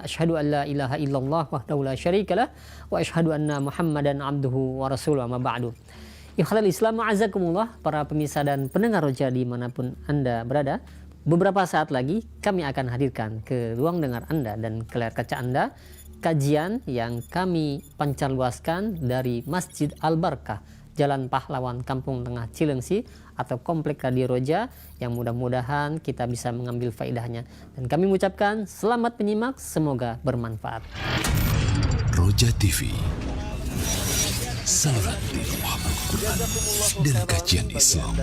asyhadu an la ilaha illallah wahdahu la syarikalah wa asyhadu anna Muhammadan abduhu wa rasuluhu amma ba'du. Ikhwatal Islam ma'azakumullah, para pemirsa dan pendengar Roja dimanapun Anda berada. Beberapa saat lagi kami akan hadirkan ke ruang dengar Anda dan ke layar kaca Anda kajian yang kami pancarluaskan dari Masjid Al-Barkah, Jalan Pahlawan, Kampung Tengah Cilengsi atau Komplek Radio Roja, yang mudah-mudahan kita bisa mengambil faedahnya. Dan kami mengucapkan selamat menyimak, semoga bermanfaat. Roja TV, salat tilawah Al-Quran dan kajian Islam.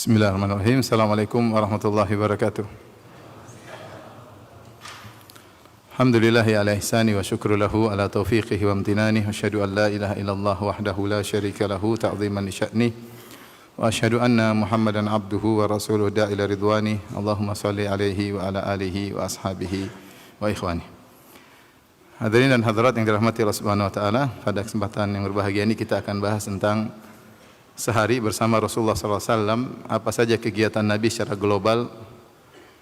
Bismillahirrahmanirrahim. Assalamualaikum warahmatullahi wabarakatuh. Alhamdulillahi ala ihsani wa syukru lahu ala taufiqihi wa amtinani. Wa asyhadu an la ilaha illallah wahdahu la syarika lahu ta'ziman li sya'ni. Wa asyhadu anna Muhammadan abduhu wa rasuluhu da'ila ridwani. Allahumma salli alaihi wa ala alihi wa ashabihi wa ikhwani. Hadirin dan hadirat yang dirahmati Allah Subhanahu wa taala, pada kesempatan yang berbahagia ini kita akan bahas tentang sehari bersama Rasulullah SAW, apa saja kegiatan Nabi secara global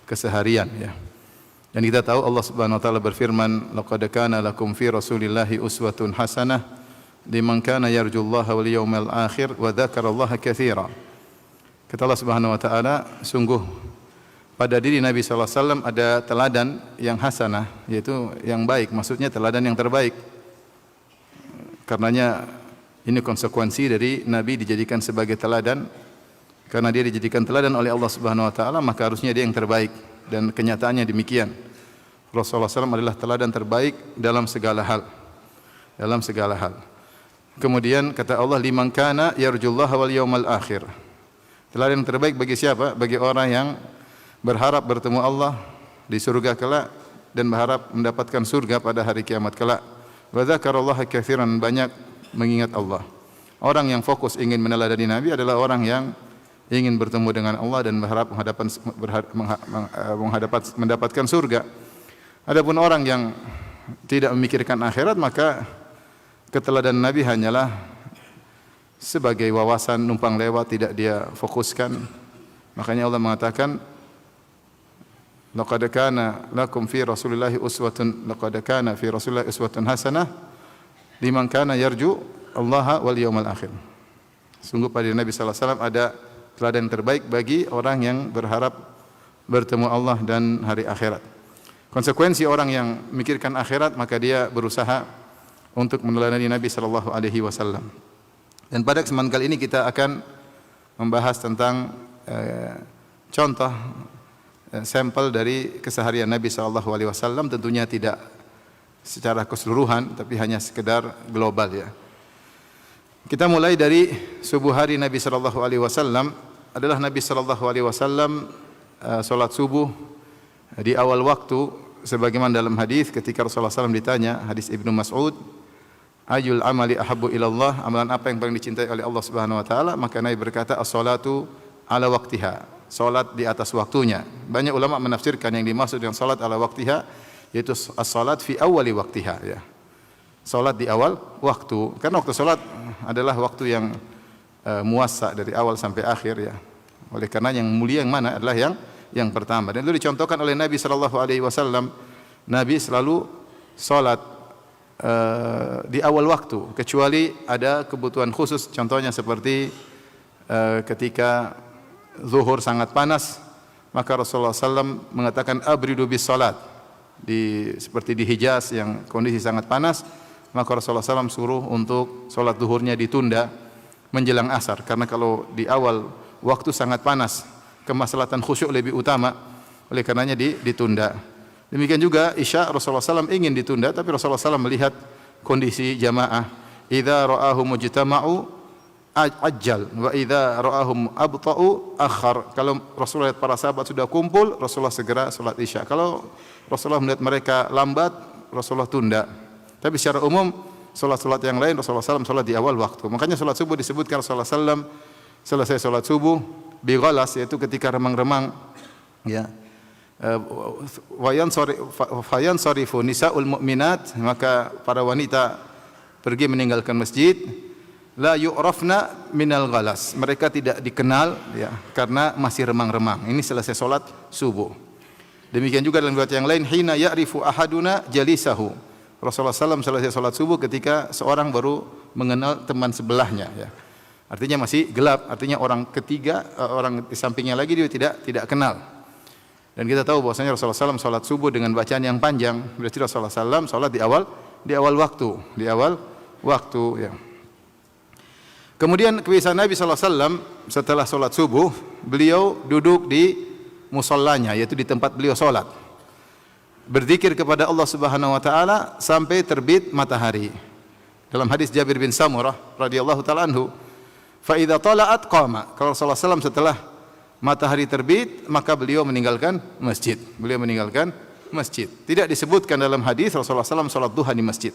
keseharian, ya. Dan kita tahu Allah Subhanahu wa taala berfirman, laqad kana lakum fi Rasulillahi uswatun hasanah liman kana yarjullaha wal yawmal akhir wa dzakarallaha katsira. Kata Allah Subhanahu wa taala, sungguh pada diri Nabi SAW ada teladan yang hasanah, yaitu yang baik, maksudnya teladan yang terbaik. Karenanya ini konsekuensi dari Nabi dijadikan sebagai teladan. Karena dia dijadikan teladan oleh Allah Subhanahu wa taala, maka harusnya dia yang terbaik, dan kenyataannya demikian. Rasulullah SAW adalah teladan terbaik dalam segala hal. Dalam segala hal. Kemudian kata Allah, liman kana yarjullaha wal yawmal akhir. Teladan yang terbaik bagi siapa? Bagi orang yang berharap bertemu Allah di surga kelak dan berharap mendapatkan surga pada hari kiamat kelak. Wa dzakarallaha katsiran, banyak mengingat Allah. Orang yang fokus ingin meneladani Nabi adalah orang yang ingin bertemu dengan Allah dan berharap mendapatkan surga. Adapun orang yang tidak memikirkan akhirat, maka keteladanan Nabi hanyalah sebagai wawasan numpang lewat, tidak dia fokuskan. Makanya Allah mengatakan, laqad kana lakum fi Rasulillahi uswatun hasanah liman kana yarju Allah wal yawmal akhir. Sungguh pada Nabi sallallahu alaihi wasallam ada teladan terbaik bagi orang yang berharap bertemu Allah dan hari akhirat. Konsekuensi orang yang memikirkan akhirat, maka dia berusaha untuk meneladani Nabi sallallahu alaihi wasallam. Dan pada kesempatan kali ini kita akan membahas tentang contoh sampel dari keseharian Nabi sallallahu alaihi wasallam, tentunya tidak secara keseluruhan, tapi hanya sekedar global, ya. Kita mulai dari subuh hari Nabi sallallahu alaihi wasallam. Adalah Nabi sallallahu alaihi wasallam salat subuh di awal waktu, sebagaimana dalam hadis ketika Rasulullah SAW ditanya, hadis Ibnu Mas'ud, ayul amali ahabbu ilallah, amalan apa yang paling dicintai oleh Allah Subhanahu wa taala? Maka Nabi berkata, as-salatu ala waqtiha, salat di atas waktunya. Banyak ulama menafsirkan yang dimaksud dengan salat ala waqtiha yaitu as-salat fi awali waqtiha, ya. Salat di awal waktu. Karena waktu salat adalah waktu yang muassa dari awal sampai akhir, ya. Oleh karena yang mulia yang mana adalah yang pertama. Dan itu dicontohkan oleh Nabi sallallahu alaihi wasallam. Nabi selalu salat di awal waktu, kecuali ada kebutuhan khusus. Contohnya seperti ketika zuhur sangat panas, maka Rasulullah SAW mengatakan abridu bis salat. Seperti di Hijaz yang kondisi sangat panas, maka Rasulullah SAW suruh untuk sholat zuhurnya ditunda menjelang asar, karena kalau di awal waktu sangat panas, kemaslahatan khusyuk lebih utama, oleh karenanya ditunda. Demikian juga Isya Rasulullah SAW ingin ditunda, tapi Rasulullah SAW melihat kondisi jamaah. Idza ra'ahum mujtama'u ajjal wa idza ra'ahum abta'u akhar. Kalau Rasulullah lihat para sahabat sudah kumpul, Rasulullah segera salat Isya. Kalau Rasulullah melihat mereka lambat, Rasulullah tunda. Tapi secara umum salat-salat yang lain Rasulullah SAW salat di awal waktu. Makanya salat subuh disebutkan Rasulullah SAW selesai salat subuh bi ghalas, yaitu ketika remang-remang, ya. Fayan sarifu nisaul mu'minat, maka para wanita pergi meninggalkan masjid. La yu'rafna minal ghalas, mereka tidak dikenal, ya, karena masih remang-remang. Ini selesai salat subuh. Demikian juga dalam riwayat yang lain, hina ya'rifu ahaduna jalisahu. Rasulullah SAW selesai salat subuh ketika seorang baru mengenal teman sebelahnya, ya. Artinya masih gelap, artinya orang ketiga, orang di sampingnya lagi dia tidak kenal. Dan kita tahu bahwasanya Rasulullah SAW salat subuh dengan bacaan yang panjang. Berarti Rasulullah SAW salat di awal waktu, ya. Kemudian kebiasaan Nabi SAW setelah salat subuh, beliau duduk di musallanya, yaitu di tempat beliau salat, berzikir kepada Allah Subhanahu wa taala sampai terbit matahari. Dalam hadis Jabir bin Samurah radhiyallahu taala anhu, fa idza tala'at qama. Kalau Rasulullah SAW setelah matahari terbit, maka beliau meninggalkan masjid. Tidak disebutkan dalam hadis Rasulullah SAW salat duha di masjid.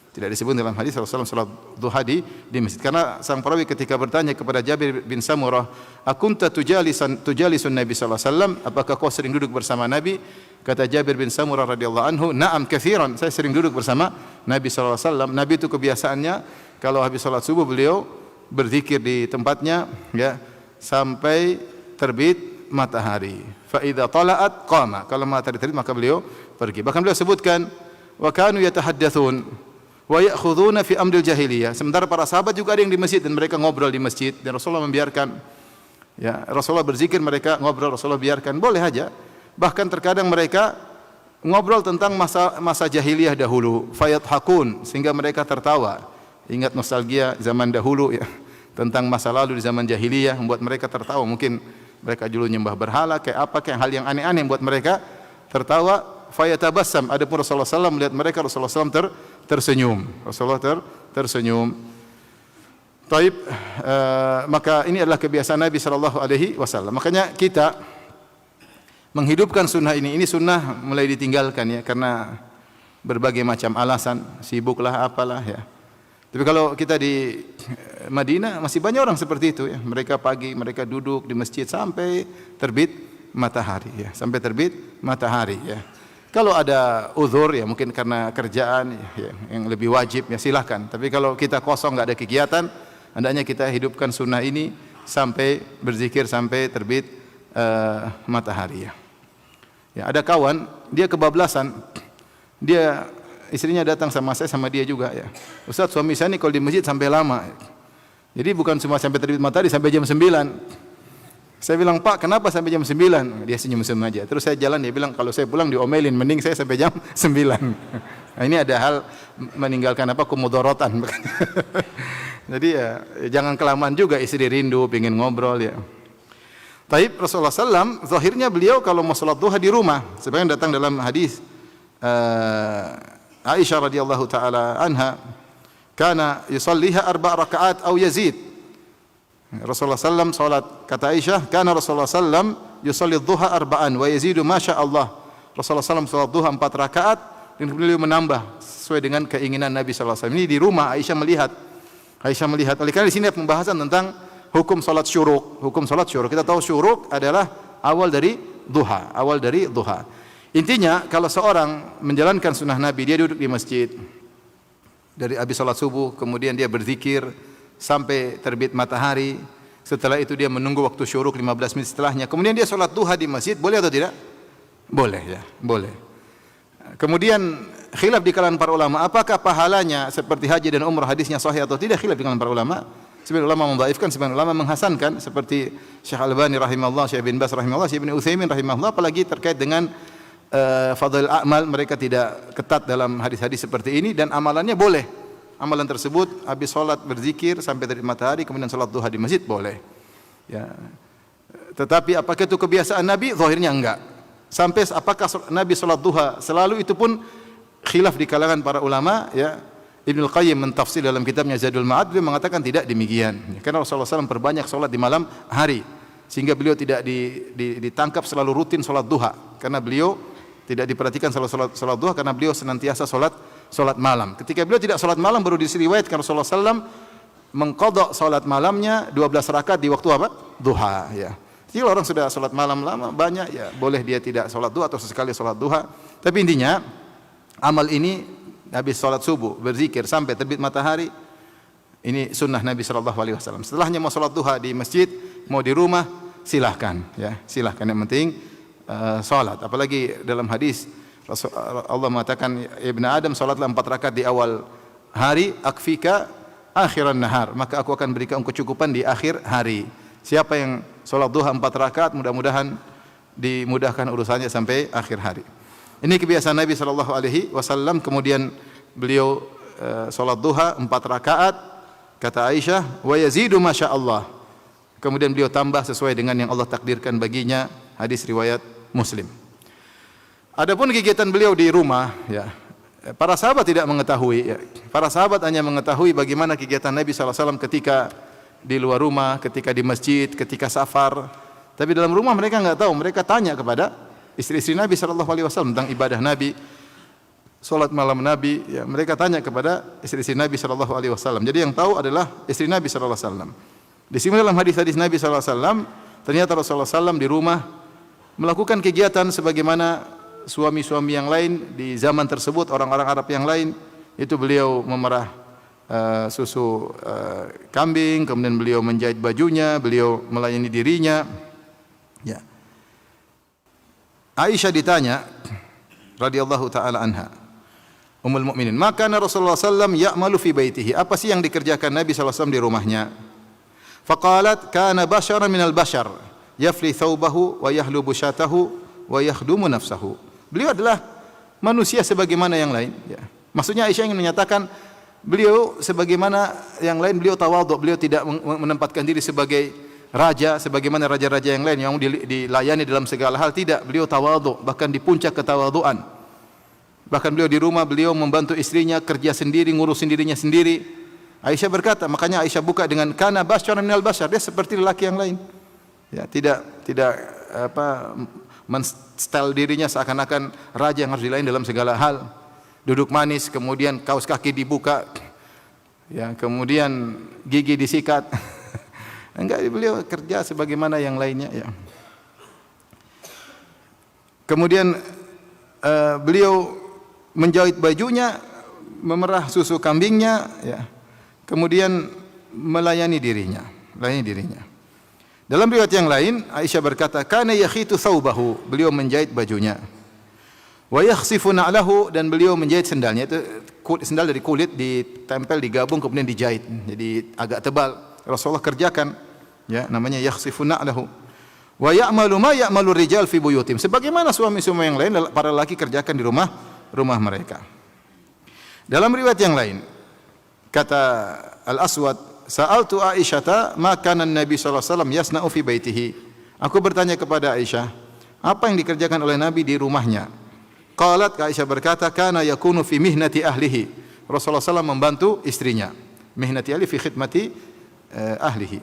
Tidak disebut dalam hadis Rasulullah SAW salat duha di masjid. Karena sang perawi ketika bertanya kepada Jabir bin Samurah, "Akunta tujalisun Nabi sallallahu alaihi wasallam?" Apakah kau sering duduk bersama Nabi? Kata Jabir bin Samurah radhiyallahu anhu, "Na'am katsiran." Saya sering duduk bersama Nabi sallallahu alaihi wasallam. Nabi itu kebiasaannya kalau habis salat subuh beliau berzikir di tempatnya, ya, sampai terbit matahari. Fa idza tala'at qama. Kalau matahari terbit maka beliau pergi. Bahkan beliau sebutkan, wa kanu yatahaddatsun wa ya'khuduna fi amril jahiliyah. Sementara para sahabat juga ada yang di masjid dan mereka ngobrol di masjid, dan Rasulullah membiarkan. Ya, Rasulullah berzikir, mereka ngobrol, Rasulullah biarkan, boleh aja. Bahkan terkadang mereka ngobrol tentang masa jahiliyah dahulu, fayathakun, sehingga mereka tertawa. Ingat nostalgia zaman dahulu, ya, tentang masa lalu di zaman jahiliyah, membuat mereka tertawa. Mungkin mereka dulu nyembah berhala, kayak hal yang aneh-aneh membuat mereka tertawa. Fayatabassam. Adapun Rasulullah SAW melihat mereka, Rasulullah SAW tersenyum. Taib, maka ini adalah kebiasaan Nabi SAW. Makanya kita menghidupkan sunnah ini sunnah mulai ditinggalkan, ya, karena berbagai macam alasan, sibuklah apalah, ya. Tapi kalau kita di Madinah masih banyak orang seperti itu, ya. Mereka pagi mereka duduk di masjid sampai terbit matahari, ya. Ya. Kalau ada uzur, ya, mungkin karena kerjaan, ya, yang lebih wajib, ya, silahkan. Tapi kalau kita kosong nggak ada kegiatan, hendaknya kita hidupkan sunnah ini sampai berzikir sampai terbit matahari, ya. Ya, ada kawan dia kebablasan, dia istrinya datang sama saya sama dia juga, ya. Ustaz, suami saya ini kalau di masjid sampai lama. Jadi bukan cuma sampai terbit matahari, sampai jam 9. Saya bilang, "Pak, kenapa sampai jam 9? Dia senyum-senyum aja. Terus saya jalan, dia bilang, "Kalau saya pulang diomelin, mending saya sampai jam 9." Nah, ini ada hal meninggalkan kumudorotan. Jadi, ya, jangan kelamaan juga, istri rindu, pengen ngobrol, ya. Taib, Rasulullah SAW, zahirnya beliau kalau mau salat duha di rumah. Sebenarnya datang dalam hadis Aisyah radhiyallahu taala anha, kana yusalliha 4 rakaat atau yazid. Rasulullah sallam salat, kata Aisyah, kana Rasulullah sallam yusalli dhuha 4 wa yazidu masya Allah. Rasulullah sallam salat duha 4 rakaat dan beliau menambah sesuai dengan keinginan Nabi sallallahu alaihi wasallam. Ini di rumah Aisyah melihat. Oleh karena di sini ada pembahasan tentang hukum salat syuruk. Kita tahu syuruk adalah awal dari duha. Intinya kalau seorang menjalankan sunnah Nabi, dia duduk di masjid dari habis salat subuh, kemudian dia berzikir sampai terbit matahari. Setelah itu dia menunggu waktu syuruk 15 menit setelahnya. Kemudian dia salat duha di masjid, boleh atau tidak? Boleh, ya, boleh. Kemudian khilaf di kalangan para ulama, apakah pahalanya seperti haji dan umrah hadisnya sahih atau tidak? Khilaf di kalangan para ulama. Sebagian ulama mendhaifkan, sebagian ulama menghasankan, seperti Syekh Al-Albani rahimahullah, Syekh bin Baz rahimahullah, Syekh bin Utsaimin rahimahullah, apalagi terkait dengan fadhil amal, mereka tidak ketat dalam hadis-hadis seperti ini, dan amalannya boleh. Amalan tersebut habis salat berzikir sampai terbit matahari, kemudian salat duha di masjid boleh. Ya. Tetapi apakah itu kebiasaan Nabi? Zahirnya enggak. Sampai apakah Nabi salat duha selalu, itu pun khilaf di kalangan para ulama, ya. Ibnu Qayyim mentafsir dalam kitabnya Zadul Ma'ad, beliau mengatakan tidak demikian. Karena Rasulullah SAW perbanyak salat di malam hari, sehingga beliau tidak ditangkap selalu rutin salat duha, karena beliau tidak diperhatikan selalu salat duha, karena beliau senantiasa salat malam. Ketika beliau tidak salat malam, baru diriwayatkan Rasulullah SAW mengqadha salat malamnya 12 rakaat di waktu apa? Duha, ya. Jadi orang sudah salat malam lama banyak, ya boleh dia tidak salat duha atau sesekali salat duha. Tapi intinya amal ini habis salat subuh berzikir sampai terbit matahari, ini sunnah Nabi sallallahu alaihi wasallam. Setelahnya mau salat duha di masjid, mau di rumah, silahkan, ya. Silahkan, yang penting salat. Apalagi dalam hadis Allah mengatakan, Ibnu Adam, salatlah 4 rakaat di awal hari, akfika akhiran nahar, maka aku akan berikan kecukupan di akhir hari. Siapa yang salat duha 4 rakaat, mudah-mudahan dimudahkan urusannya sampai akhir hari. Ini kebiasaan Nabi sallallahu alaihi wasallam. Kemudian beliau salat duha 4 rakaat, kata Aisyah, wa yazidu masyaallah. Kemudian beliau tambah sesuai dengan yang Allah takdirkan baginya. Hadis riwayat Muslim. Adapun kegiatan beliau di rumah, ya, para sahabat tidak mengetahui, ya. Para sahabat hanya mengetahui bagaimana kegiatan Nabi sallallahu alaihi wasallam ketika di luar rumah, ketika di masjid, ketika safar. Tapi dalam rumah mereka enggak tahu. Mereka tanya kepada istri-istri Nabi sallallahu alaihi wasallam tentang ibadah Nabi, salat malam Nabi, ya, mereka tanya kepada istri-istri Nabi sallallahu alaihi wasallam. Jadi yang tahu adalah istri Nabi sallallahu alaihi wasallam. Di sini dalam hadis-hadis Nabi sallallahu alaihi wasallam, ternyata Rasulullah sallallahu di rumah melakukan kegiatan sebagaimana suami-suami yang lain di zaman tersebut, orang-orang Arab yang lain. Itu beliau memerah susu kambing, kemudian beliau menjahit bajunya, beliau melayani dirinya, ya. Aisyah ditanya radhiyallahu taala anha, Ummul Mukminin, maka Rasulullah sallallahu ya'malu fi baitihi, apa sih yang dikerjakan Nabi sallallahu alaihi wasallam di rumahnya? Faqalat kana basyaran minal basyar yafli thawbahu wa yahlubu syatahu wa yakhdumu nafsahu. Beliau adalah manusia sebagaimana yang lain, ya. Maksudnya Aisyah ingin menyatakan beliau sebagaimana yang lain, beliau tawadhu, beliau tidak menempatkan diri sebagai raja sebagaimana raja-raja yang lain yang dilayani dalam segala hal. Tidak, beliau tawadhu, bahkan di puncak ketawadhuan. Bahkan beliau di rumah, beliau membantu istrinya kerja sendiri, ngurus dirinya sendiri. Aisyah berkata, makanya Aisyah buka dengan kana basyaran minal basyar, dia seperti lelaki yang lain. Ya, tidak menstel dirinya seakan-akan raja yang harus dilayani dalam segala hal. Duduk manis, kemudian kaos kaki dibuka, ya, kemudian gigi disikat. Enggak, beliau kerja sebagaimana yang lainnya, ya. Kemudian beliau menjahit bajunya, memerah susu kambingnya, ya. Kemudian melayani dirinya. Dalam riwayat yang lain, Aisyah berkata, kana yakhitu thawbahu, beliau menjahit bajunya. Wa yakhsifu na'lahu, dan beliau menjahit sendalnya. Itu sendal dari kulit ditempel, digabung, kemudian dijahit. Jadi agak tebal. Rasulullah kerjakan, ya, namanya yakhsifu na'lahu. Wa ya'malu ma ya'malu rijal fi buyutim, sebagaimana suami-suami yang lain para lelaki kerjakan di rumah mereka. Dalam riwayat yang lain, kata Al-Aswad, sa'altu Aisyata ma kana Nabi sallallahu alaihi wasallam yasna'u fi baitihi. Aku bertanya kepada Aisyah, apa yang dikerjakan oleh Nabi di rumahnya? Qalat, Aisyah berkata, kana yakunu fi mihnati ahlihi. Rasulullah SAW membantu istrinya. Mihnati ahli fi khidmati ahlihi.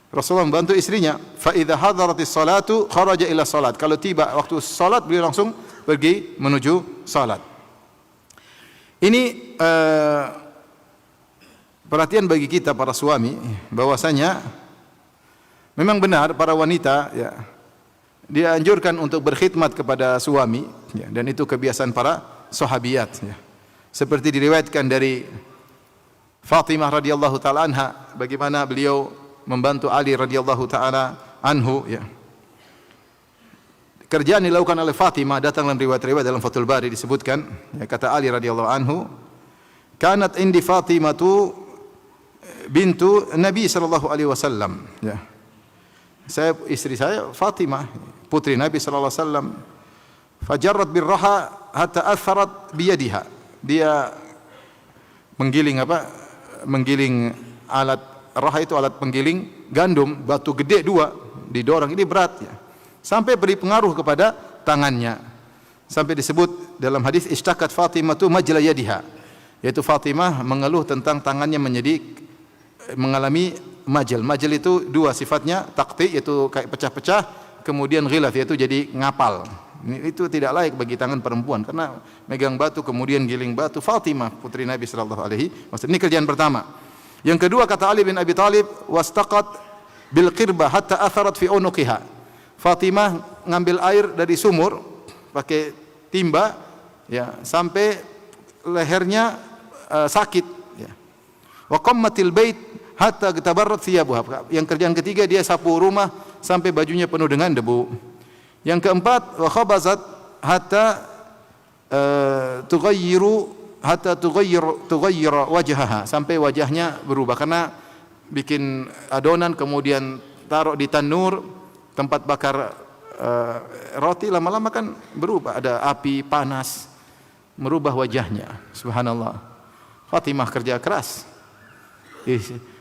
Rasulullah membantu istrinya. Fa idza hadaratis salatu kharaja ila salat. Kalau tiba waktu salat, beliau langsung pergi menuju salat. Ini perhatian bagi kita para suami, bahwasanya memang benar para wanita, ya, dianjurkan untuk berkhidmat kepada suami, ya, dan itu kebiasaan para sahabiyat, ya. Seperti diriwayatkan dari Fatimah radhiyallahu taala anha, bagaimana beliau membantu Ali radhiyallahu taala anhu, ya. Kerjaan dilakukan oleh Fatimah datang dalam riwayat-riwayat dalam Fathul Bari disebutkan, ya, kata Ali radhiyallahu anhu, kanat indi Fatimatu bintu Nabi sallallahu alaihi wasallam, ya. Istri saya Fatimah, putri Nabi sallallahu alaihi wasallam. Fajarrat birraha hatta atharat biyadiha. Dia menggiling alat raha, itu alat penggiling gandum, batu gede 2 didorong, ini berat, ya. Sampai beri pengaruh kepada tangannya. Sampai disebut dalam hadis ishtakat Fatimah tu majla yadiha, yaitu Fatimah mengeluh tentang tangannya mengalami majal. Majal itu dua sifatnya, takti yaitu kayak pecah-pecah, kemudian ghilaf yaitu jadi ngapal. Itu tidak layak bagi tangan perempuan karena megang batu kemudian giling batu. Fatimah putri Nabi sallallahu alaihi wasallam. Ini kerjaan pertama. Yang kedua kata Ali bin Abi Thalib, wastaqat bil qirbah hatta atharat fi unuqiha. Fatimah ngambil air dari sumur pakai timba ya sampai lehernya sakit ya. Wa qammatil bait hatta tabarrat thiyabuha. Yang kerjaan ketiga dia sapu rumah sampai bajunya penuh dengan debu. Yang keempat, wa khabazat hatta tughayyir wajhaha, sampai wajahnya berubah karena bikin adonan kemudian taruh di tanur tempat bakar roti, lama-lama kan berubah, ada api panas merubah wajahnya. Subhanallah. Fatimah kerja keras.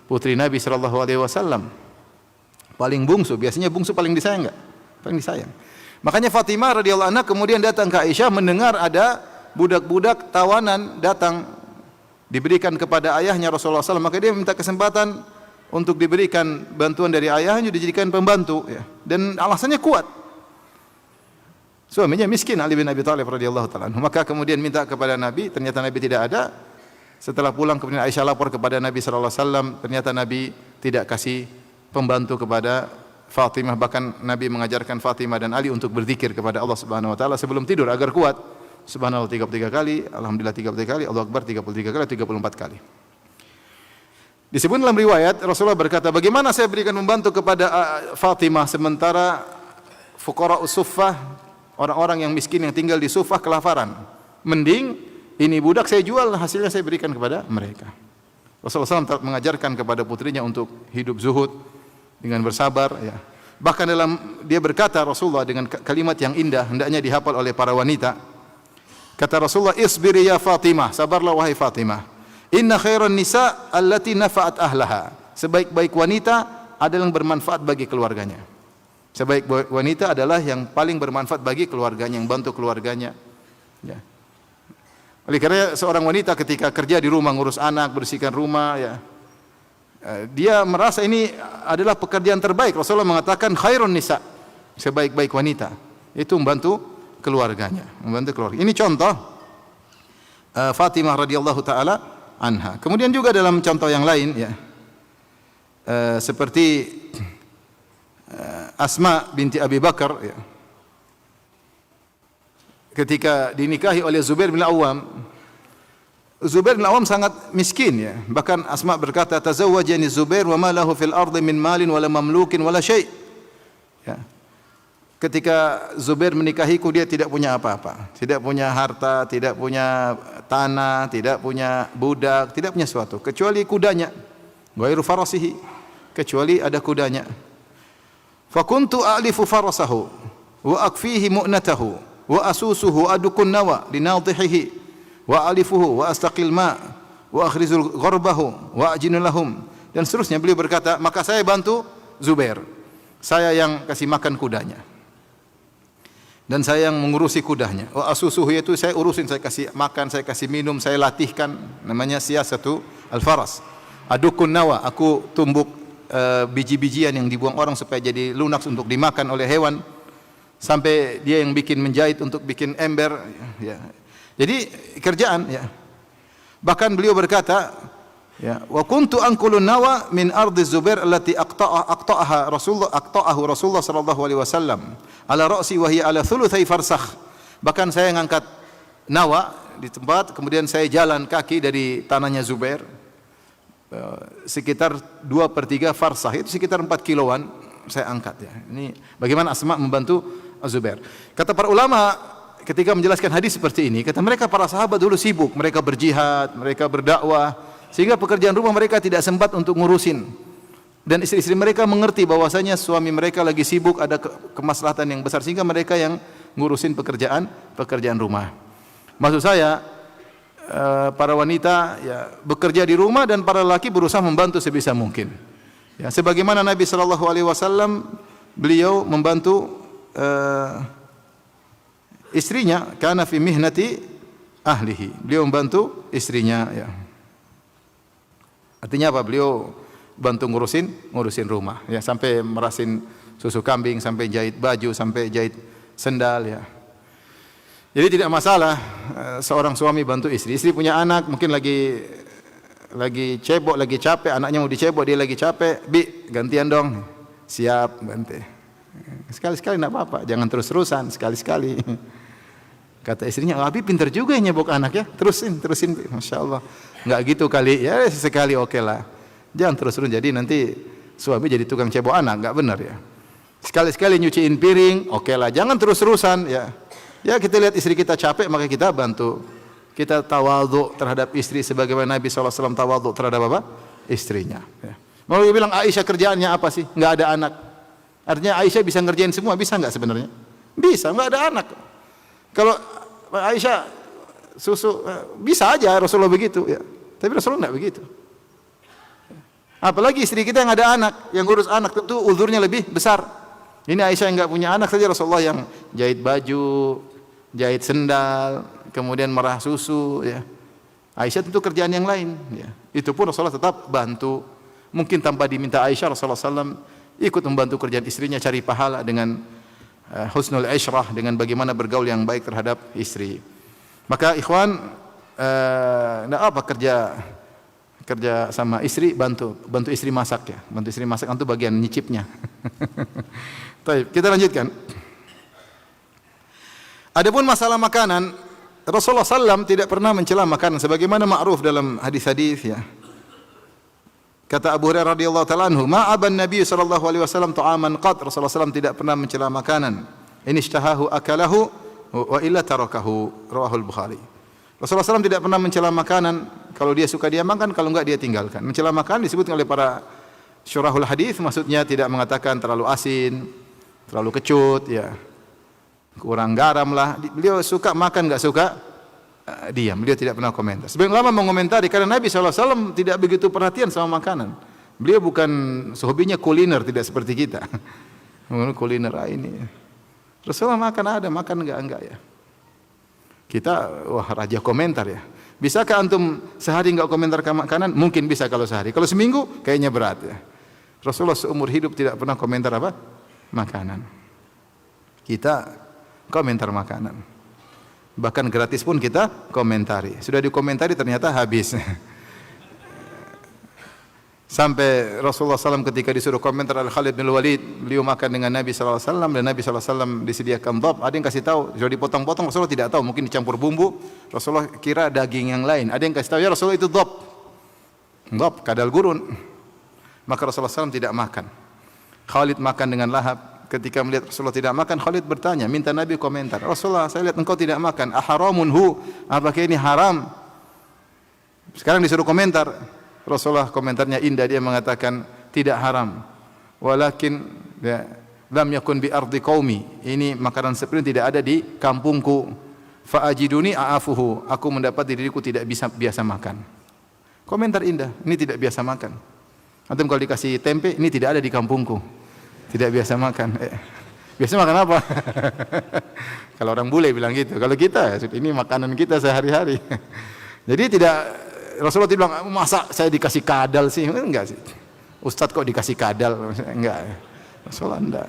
Putri Nabi sallallahu alaihi wasallam. Paling bungsu, biasanya bungsu paling disayang enggak? Paling disayang. Makanya Fatimah radhiyallahu anha kemudian datang ke Aisyah mendengar ada budak-budak tawanan datang diberikan kepada ayahnya Rasulullah SAW. Maka dia minta kesempatan untuk diberikan bantuan dari ayahnya, dijadikan pembantu ya. Dan alasannya kuat. Suaminya miskin, Ali bin Abi Thalib radhiyallahu taala. Maka kemudian minta kepada Nabi, ternyata Nabi tidak ada. Setelah pulang kemudian Aisyah lapor kepada Nabi sallallahu alaihi wasallam, ternyata Nabi tidak kasih pembantu kepada Fatimah. Bahkan Nabi mengajarkan Fatimah dan Ali untuk berzikir kepada Allah Subhanahu wa taala sebelum tidur agar kuat. Subhanallah 33 kali, alhamdulillah 33 kali, Allahu akbar 33 kali, 34 kali. Disebut dalam riwayat Rasulullah berkata, "Bagaimana saya berikan membantu kepada Fatimah sementara fuqara usuffah, orang-orang yang miskin yang tinggal di Sufah kelaparan. Mending ini budak saya jual, hasilnya saya berikan kepada mereka." Rasulullah SAW mengajarkan kepada putrinya untuk hidup zuhud dengan bersabar ya. Bahkan dia berkata Rasulullah dengan kalimat yang indah hendaknya dihafal oleh para wanita. Kata Rasulullah, "Isbiri ya Fatimah, sabarlah wahai Fatimah. Inna khairan nisa allati nafa'at ahlaha." Sebaik-baik wanita adalah yang bermanfaat bagi keluarganya. Sebaik wanita adalah yang paling bermanfaat bagi keluarganya, yang bantu keluarganya. Ya. Oleh karena seorang wanita ketika kerja di rumah ngurus anak, bersihkan rumah ya, dia merasa ini adalah pekerjaan terbaik. Rasulullah mengatakan khairun nisa, sebaik-baik wanita itu membantu keluarganya, membantu keluarga. Ini contoh Fatimah radhiyallahu taala anha. Kemudian juga dalam contoh yang lain ya, seperti Asma binti Abi Bakar ya, ketika dinikahi oleh Zubair bin Awam. Zubair bin Awam sangat miskin ya. Bahkan Asma berkata, "Tazawwajani Zubair wa ma lahu fil ardi min malin wala mamlukin wala syai'." Ya. Ketika Zubair menikahiku dia tidak punya apa-apa, tidak punya harta, tidak punya tanah, tidak punya budak, tidak punya sesuatu kecuali kudanya. Ghairu farasihi, kecuali ada kudanya. Fa kuntu a'lifu farasahu wa akfihi mu'natahu wa asusuhu adukun nawa linadhihi wa alifuhu wa astaqil ma wa akhrizul gharbahu wa ajinu lahum, dan seterusnya. Beliau berkata, maka saya bantu Zubair, saya yang kasih makan kudanya dan saya yang mengurusi kudanya. Wa asusuhu itu saya urusin, saya kasih makan, saya kasih minum, saya latihkan, namanya siyasatu al-faras. Adukun nawa, aku tumbuk biji-bijian yang dibuang orang supaya jadi lunak untuk dimakan oleh hewan, sampai dia yang bikin menjahit untuk bikin ember ya. Jadi kerjaan ya. Bahkan beliau berkata ya, wa kuntu anqulun nawa min ardi Zubair allati aqta'aha Rasulullah sallallahu alaihi wasallam ala ra'si wa hiya ala thulutsai farsakh. Bahkan saya ngangkat nawa di tempat, kemudian saya jalan kaki dari tanahnya Zubair sekitar 2/3 farsakh, itu sekitar 4 kiloan saya angkat ya. Ini bagaimana Asma membantu Zubair. Kata para ulama ketika menjelaskan hadis seperti ini, kata mereka para sahabat dulu sibuk, mereka berjihad, mereka berdakwah, sehingga pekerjaan rumah mereka tidak sempat untuk ngurusin. Dan istri-istri mereka mengerti bahwasanya suami mereka lagi sibuk, ada kemaslahatan yang besar, sehingga mereka yang ngurusin pekerjaan rumah. Maksud saya para wanita ya bekerja di rumah dan para laki berusaha membantu sebisa mungkin. Ya, sebagaimana Nabi sallallahu alaihi wasallam beliau membantu istrinya kana fi mihnati ahlihi. Beliau membantu istrinya ya. Artinya apa? Beliau bantu ngurusin rumah ya, sampai merasin susu kambing, sampai jahit baju, sampai jahit sendal ya. Jadi tidak masalah seorang suami bantu istri. Istri punya anak, mungkin lagi cebok, lagi capek, anaknya mau dicebok, dia lagi capek, "Bi, gantian dong." Siap, ganti. Sekali-sekali enggak apa-apa, jangan terus-terusan, sekali-sekali. Kata istrinya, "Abi pintar juga ya nyebok anak ya. Terusin, Bi. Masya Allah." Enggak gitu kali, ya sekali oke lah. Jangan terus-terusan, jadi nanti suami jadi tukang cebok anak, enggak benar ya. Sekali-sekali nyuciin piring, oke lah. Jangan terus-terusan ya. Ya kita lihat istri kita capek, maka kita bantu. Kita tawadhu terhadap istri sebagaimana Nabi SAW tawadhu terhadap apa? Istrinya. Ya. Mau bilang Aisyah kerjaannya apa sih? Enggak ada anak. Artinya Aisyah bisa ngerjain semua, bisa enggak sebenarnya? Bisa, enggak ada anak. Kalau Aisyah susu bisa aja Rasulullah begitu ya. Tapi Rasulullah enggak begitu. Apalagi istri kita yang ada anak, yang ngurus anak, tentu uzurnya lebih besar. Ini Aisyah yang enggak punya anak saja, Rasulullah yang jahit baju, jahit sendal, kemudian merah susu ya. Aisyah tentu kerjaan yang lain ya. Itu pun Rasulullah tetap bantu. Mungkin tanpa diminta Aisyah, Rasulullah SAW ikut membantu kerjaan istrinya, cari pahala dengan husnul isyrah, dengan bagaimana bergaul yang baik terhadap istri. Maka ikhwan, enggak apa kerja sama istri, bantu istri masak ya. Bantu istri masak itu bagian nyicipnya. Baik, kita lanjutkan. Adapun masalah makanan, Rasulullah SAW tidak pernah mencela makanan sebagaimana ma'ruf dalam hadis-hadis ya. Kata Abu Hurairah radhiyallahu taala anhu, "Ma'aban Nabi sallallahu alaihi wasallam ta'aman qat." Rasulullah SAW tidak pernah mencela makanan. "In ishtahahu akalahu wa illa tarakahu." Rawahul Bukhari. Rasulullah SAW tidak pernah mencela makanan. Kalau dia suka dia makan, kalau enggak dia tinggalkan. Mencela makanan disebut oleh para syurahul hadis, maksudnya tidak mengatakan terlalu asin, terlalu kecut ya. Kurang garam lah. Beliau suka makan, enggak suka diam. Beliau tidak pernah komentar. Sebagian ulama mengomentari karena Nabi SAW tidak begitu perhatian sama makanan. Beliau bukan hobinya kuliner, tidak seperti kita. Kuliner ini. Rasulullah makan ada, makan enggak ya. Kita raja komentar ya. Bisakah antum sehari enggak komentar ke makanan? Mungkin bisa kalau sehari. Kalau seminggu kayaknya berat ya. Rasulullah seumur hidup tidak pernah komentar apa? Makanan. Kita komentar makanan. Bahkan gratis pun kita komentari. Sudah dikomentari ternyata habis. Sampai Rasulullah SAW ketika disuruh komentar Al-Khalid bin Walid, beliau makan dengan Nabi SAW dan Nabi SAW disediakan dhab. Ada yang kasih tahu, sudah dipotong-potong, Rasulullah tidak tahu, mungkin dicampur bumbu. Rasulullah kira daging yang lain. Ada yang kasih tahu, ya Rasulullah itu dhab. Dhab, kadal gurun. Maka Rasulullah SAW tidak makan. Khalid makan dengan lahap. Ketika melihat Rasulullah tidak makan, Khalid bertanya, minta Nabi komentar. Rasulullah, saya lihat engkau tidak makan. Aharamun hu? Apakah ini haram? Sekarang disuruh komentar. Rasulullah komentarnya indah, dia mengatakan tidak haram. Walakin ya, lam yakun bi ardi qaumi. Ini makanan seperti ini tidak ada di kampungku. Fa ajiduni a'afuhu. Aku mendapat diriku tidak biasa makan. Komentar indah, ini tidak biasa makan. Antum kalau dikasih tempe, ini tidak ada di kampungku. Tidak biasa makan. Biasa makan apa? Kalau orang bule bilang gitu. Kalau kita, ini makanan kita sehari-hari. Jadi tidak, Rasulullah tidak bilang, masa saya dikasih kadal sih? Enggak sih. Ustadz kok dikasih kadal? Enggak. Rasulullah enggak.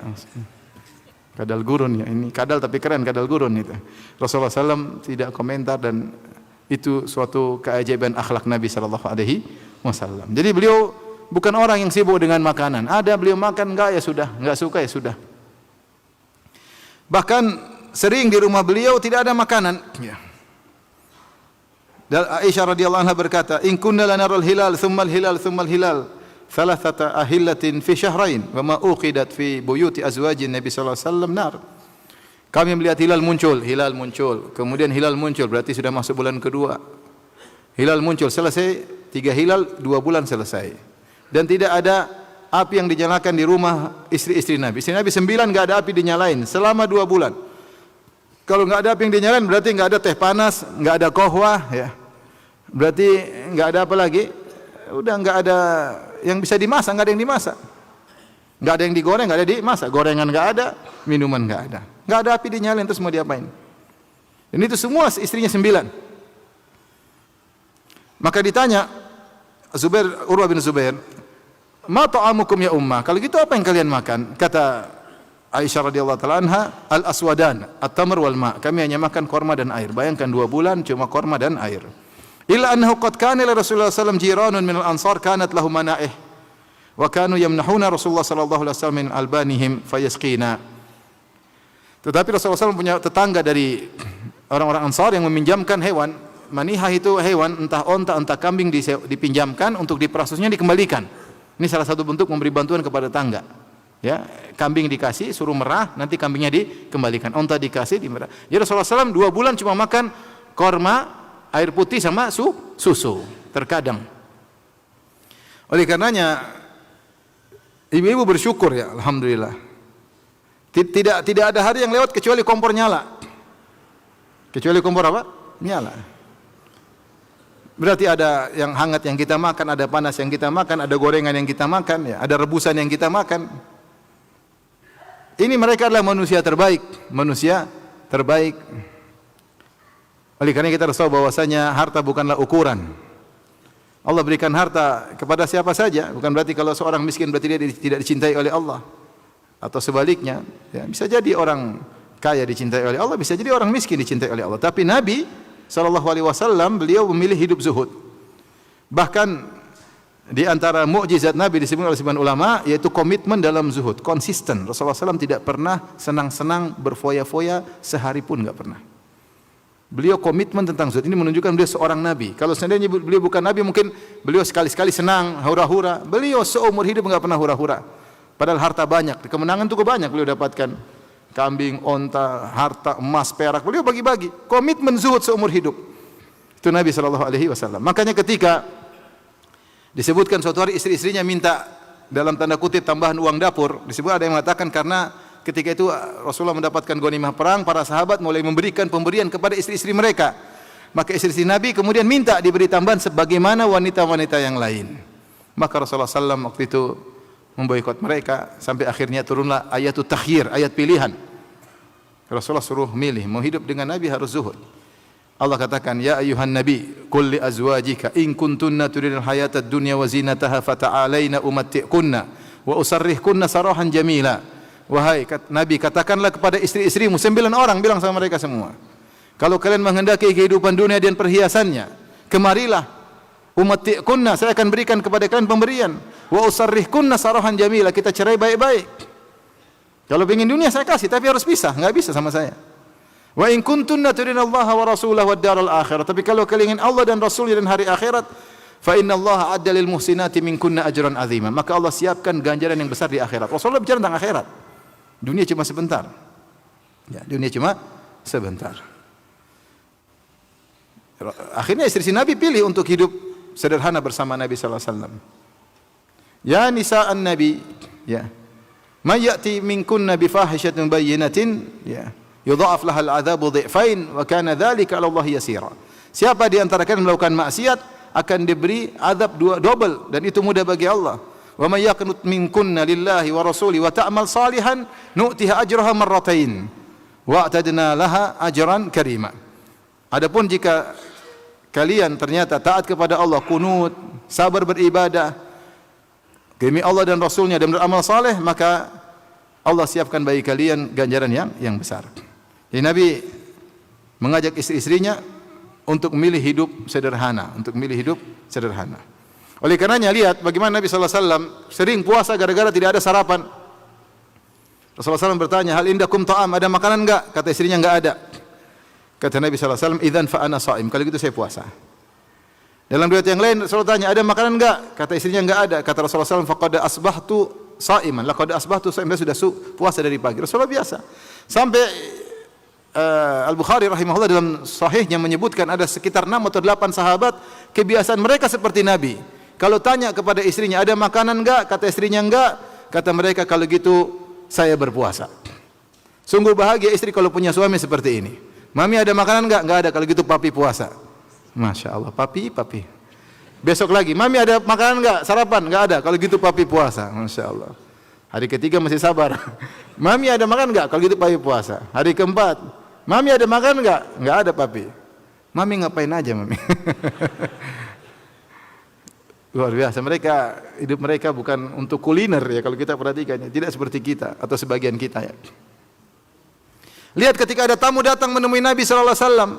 Kadal gurun ya. Ini kadal tapi keren, kadal gurun itu. Rasulullah SAW tidak komentar dan itu suatu keajaiban akhlak Nabi SAW. Jadi beliau bukan orang yang sibuk dengan makanan. Ada beliau makan enggak ya sudah, enggak suka ya sudah. Bahkan sering di rumah beliau tidak ada makanan. Ya. Dan Aisyah radhiyallahu anha berkata, "In kunna lanarul hilal, thumma al-hilal, thumma al-hilal, thalathata ahillatin fi syahrain, wa ma uqidat fi buyuti azwajin Nabi sallallahu alaihi wasallam nar." Kami melihat hilal muncul, kemudian hilal muncul, berarti sudah masuk bulan kedua. Hilal muncul, selesai 3 hilal, 2 bulan selesai. Dan tidak ada api yang dinyalakan di rumah istri-istri Nabi. Istri Nabi 9 enggak ada api dinyalain selama 2 bulan. Kalau enggak ada api yang dinyalain berarti enggak ada teh panas, enggak ada kohwah ya. Berarti enggak ada apa lagi? Udah enggak ada yang bisa dimasak, enggak ada yang dimasak. Enggak ada yang digoreng, enggak ada dimasak. Gorengan enggak ada, minuman enggak ada. Enggak ada api dinyalain, terus mau diapain? Dan itu semua istrinya 9. Maka ditanya Urwah bin Zubair, "Ma ta'amukum ya ummah?" Kalau gitu apa yang kalian makan? Kata Aisyah radhiyallahu taala anha, "Al-aswadan, at-tamr wal ma." Kami hanya makan korma dan air. Bayangkan 2 bulan cuma korma dan air. Illa annahu qad kana li Rasulullah sallallahu alaihi wasallam jiranun min al-ansar kanat lahum mana'ih wa kanu yamnahuna Rasulullah sallallahu alaihi wasallam min albanihim fayasqina. Tetapi Rasulullah SAW punya tetangga dari orang-orang Ansar yang meminjamkan hewan. Manihah itu hewan, entah onta, entah kambing dipinjamkan untuk diperasusnya dikembalikan. Ini salah satu bentuk memberi bantuan kepada tetangga. Ya, kambing dikasih, suruh merah, nanti kambingnya dikembalikan. Onta dikasih, dimerah. Jadi Rasulullah SAW 2 bulan cuma makan korma, air putih sama susu. Terkadang. Oleh karenanya, ibu-ibu bersyukur ya, alhamdulillah. Tidak ada hari yang lewat kecuali kompor nyala. Kecuali kompor apa? Nyala. Berarti ada yang hangat yang kita makan, ada panas yang kita makan, ada gorengan yang kita makan, ya, ada rebusan yang kita makan. Ini mereka adalah manusia terbaik, manusia terbaik. Oleh karena kita harus tahu bahwasanya harta bukanlah ukuran. Allah berikan harta kepada siapa saja, bukan berarti kalau seorang miskin berarti dia tidak dicintai oleh Allah. Atau sebaliknya, ya, bisa jadi orang kaya dicintai oleh Allah, bisa jadi orang miskin dicintai oleh Allah. Tapi Nabi SAW beliau memilih hidup zuhud. Bahkan di antara mukjizat Nabi disebut oleh sebagian ulama yaitu komitmen dalam zuhud, konsisten. Rasulullah SAW tidak pernah senang-senang berfoya-foya sehari pun enggak pernah. Beliau komitmen tentang zuhud. Ini menunjukkan beliau seorang nabi. Kalau seandainya beliau bukan nabi mungkin beliau sekali-sekali senang hura-hura. Beliau seumur hidup enggak pernah hura-hura. Padahal harta banyak, kemenangan cukup banyak beliau dapatkan. Kambing, onta, harta, emas, perak, beliau bagi-bagi. Komitmen zuhud seumur hidup. Itu Nabi SAW. Makanya ketika disebutkan suatu hari istri-istrinya minta dalam tanda kutip tambahan uang dapur, disebut ada yang mengatakan karena ketika itu Rasulullah mendapatkan ghanimah perang, para sahabat mulai memberikan pemberian kepada istri-istri mereka. Maka istri-istri Nabi kemudian minta diberi tambahan sebagaimana wanita-wanita yang lain. Maka Rasulullah SAW waktu itu memboikot mereka sampai akhirnya turunlah ayatut takhyir, ayat pilihan. Rasulullah suruh milih, mau hidup dengan Nabi harus zuhud. Allah katakan, "Ya ayyuhan nabi, qul li azwajika in kuntunna turidul hayatad dunya wa zinataha fata'alaina umatti'kunna wa usarrihkunna sarahan jamila." Wahai Nabi, katakanlah kepada istri-istrimu, 9 orang bilang sama mereka semua. Kalau kalian menghendaki kehidupan dunia dan perhiasannya, kemarilah umatti'kunna, saya akan berikan kepada kalian pemberian. Wa usarrihkunna sarahan jamila, kita cerai baik-baik. Kalau ingin dunia saya kasih, tapi harus pisah, enggak bisa sama saya. Wa in kuntunna turinallaha wa rasulahu wad daral akhirah, tapi kalau kalian ingin Allah dan Rasulnya dan hari akhirat, fa innallaha adda lil muhsinati minkunna ajran azima, maka Allah siapkan ganjaran yang besar di akhirat. Rasulullah bicara tentang akhirat. Dunia cuma sebentar. Ya, dunia cuma sebentar. Akhirnya istri Nabi pilih untuk hidup sederhana bersama Nabi sallallahu alaihi wasallam. Ya nisa'an Nabi, ya. May ya'ti minkunna bi fahishatin bayyinatin, ya. Yudha'af lahal 'adzabu dhi'fain wa kana dzalika 'ala Allah yasira. Siapa di antara kalian melakukan maksiat akan diberi azab double dan itu mudah bagi Allah. Wa may yaqnut minkunna lillahi wa rasuli wa ta'mal salihan nu'tiha ajraha marratain wa a'tadna laha ajran karima. Adapun jika kalian ternyata taat kepada Allah, kunut, sabar beribadah demi Allah dan Rasulnya dan beramal saleh, maka Allah siapkan bagi kalian ganjaran yang besar. Jadi Nabi mengajak istri-istrinya untuk memilih hidup sederhana, Oleh karenanya lihat bagaimana Nabi SAW sering puasa gara-gara tidak ada sarapan. Rasulullah SAW bertanya, "Hal indakum ta'am, ada makanan enggak?" Kata istrinya, "Enggak ada." Kata Nabi SAW, "Idzan fa ana shaim." Kalau gitu saya puasa. Dalam riwayat yang lain Rasulullah tanya, "Ada makanan enggak?" Kata istrinya, "Enggak ada." Kata Rasulullah SAW, "Faqad asbahtu shaiman." Laqad asbahtu shaiman, sudah puasa dari pagi. Rasulullah biasa. Sampai Al-Bukhari rahimahullah dalam sahihnya menyebutkan ada sekitar 6 atau 8 sahabat kebiasaan mereka seperti Nabi. Kalau tanya kepada istrinya, "Ada makanan enggak?" Kata istrinya, "Enggak." Kata mereka, "Kalau gitu saya berpuasa." Sungguh bahagia istri kalau punya suami seperti ini. "Mami ada makanan enggak?" "Enggak ada." "Kalau gitu papi puasa." Masya Allah, papi. Besok lagi, "Mami ada makanan enggak? Sarapan?" "Enggak ada." "Kalau gitu papi puasa." Masya Allah. Hari ketiga masih sabar. "Mami ada makan enggak?" "Kalau gitu papi puasa." Hari keempat, Mami ada makan enggak? Enggak ada, Papi. Mami ngapain aja, Mami? Luar biasa, hidup mereka bukan untuk kuliner ya kalau kita perhatikannya, tidak seperti kita atau sebagian kita ya. Lihat ketika ada tamu datang menemui Nabi sallallahu alaihi wasallam,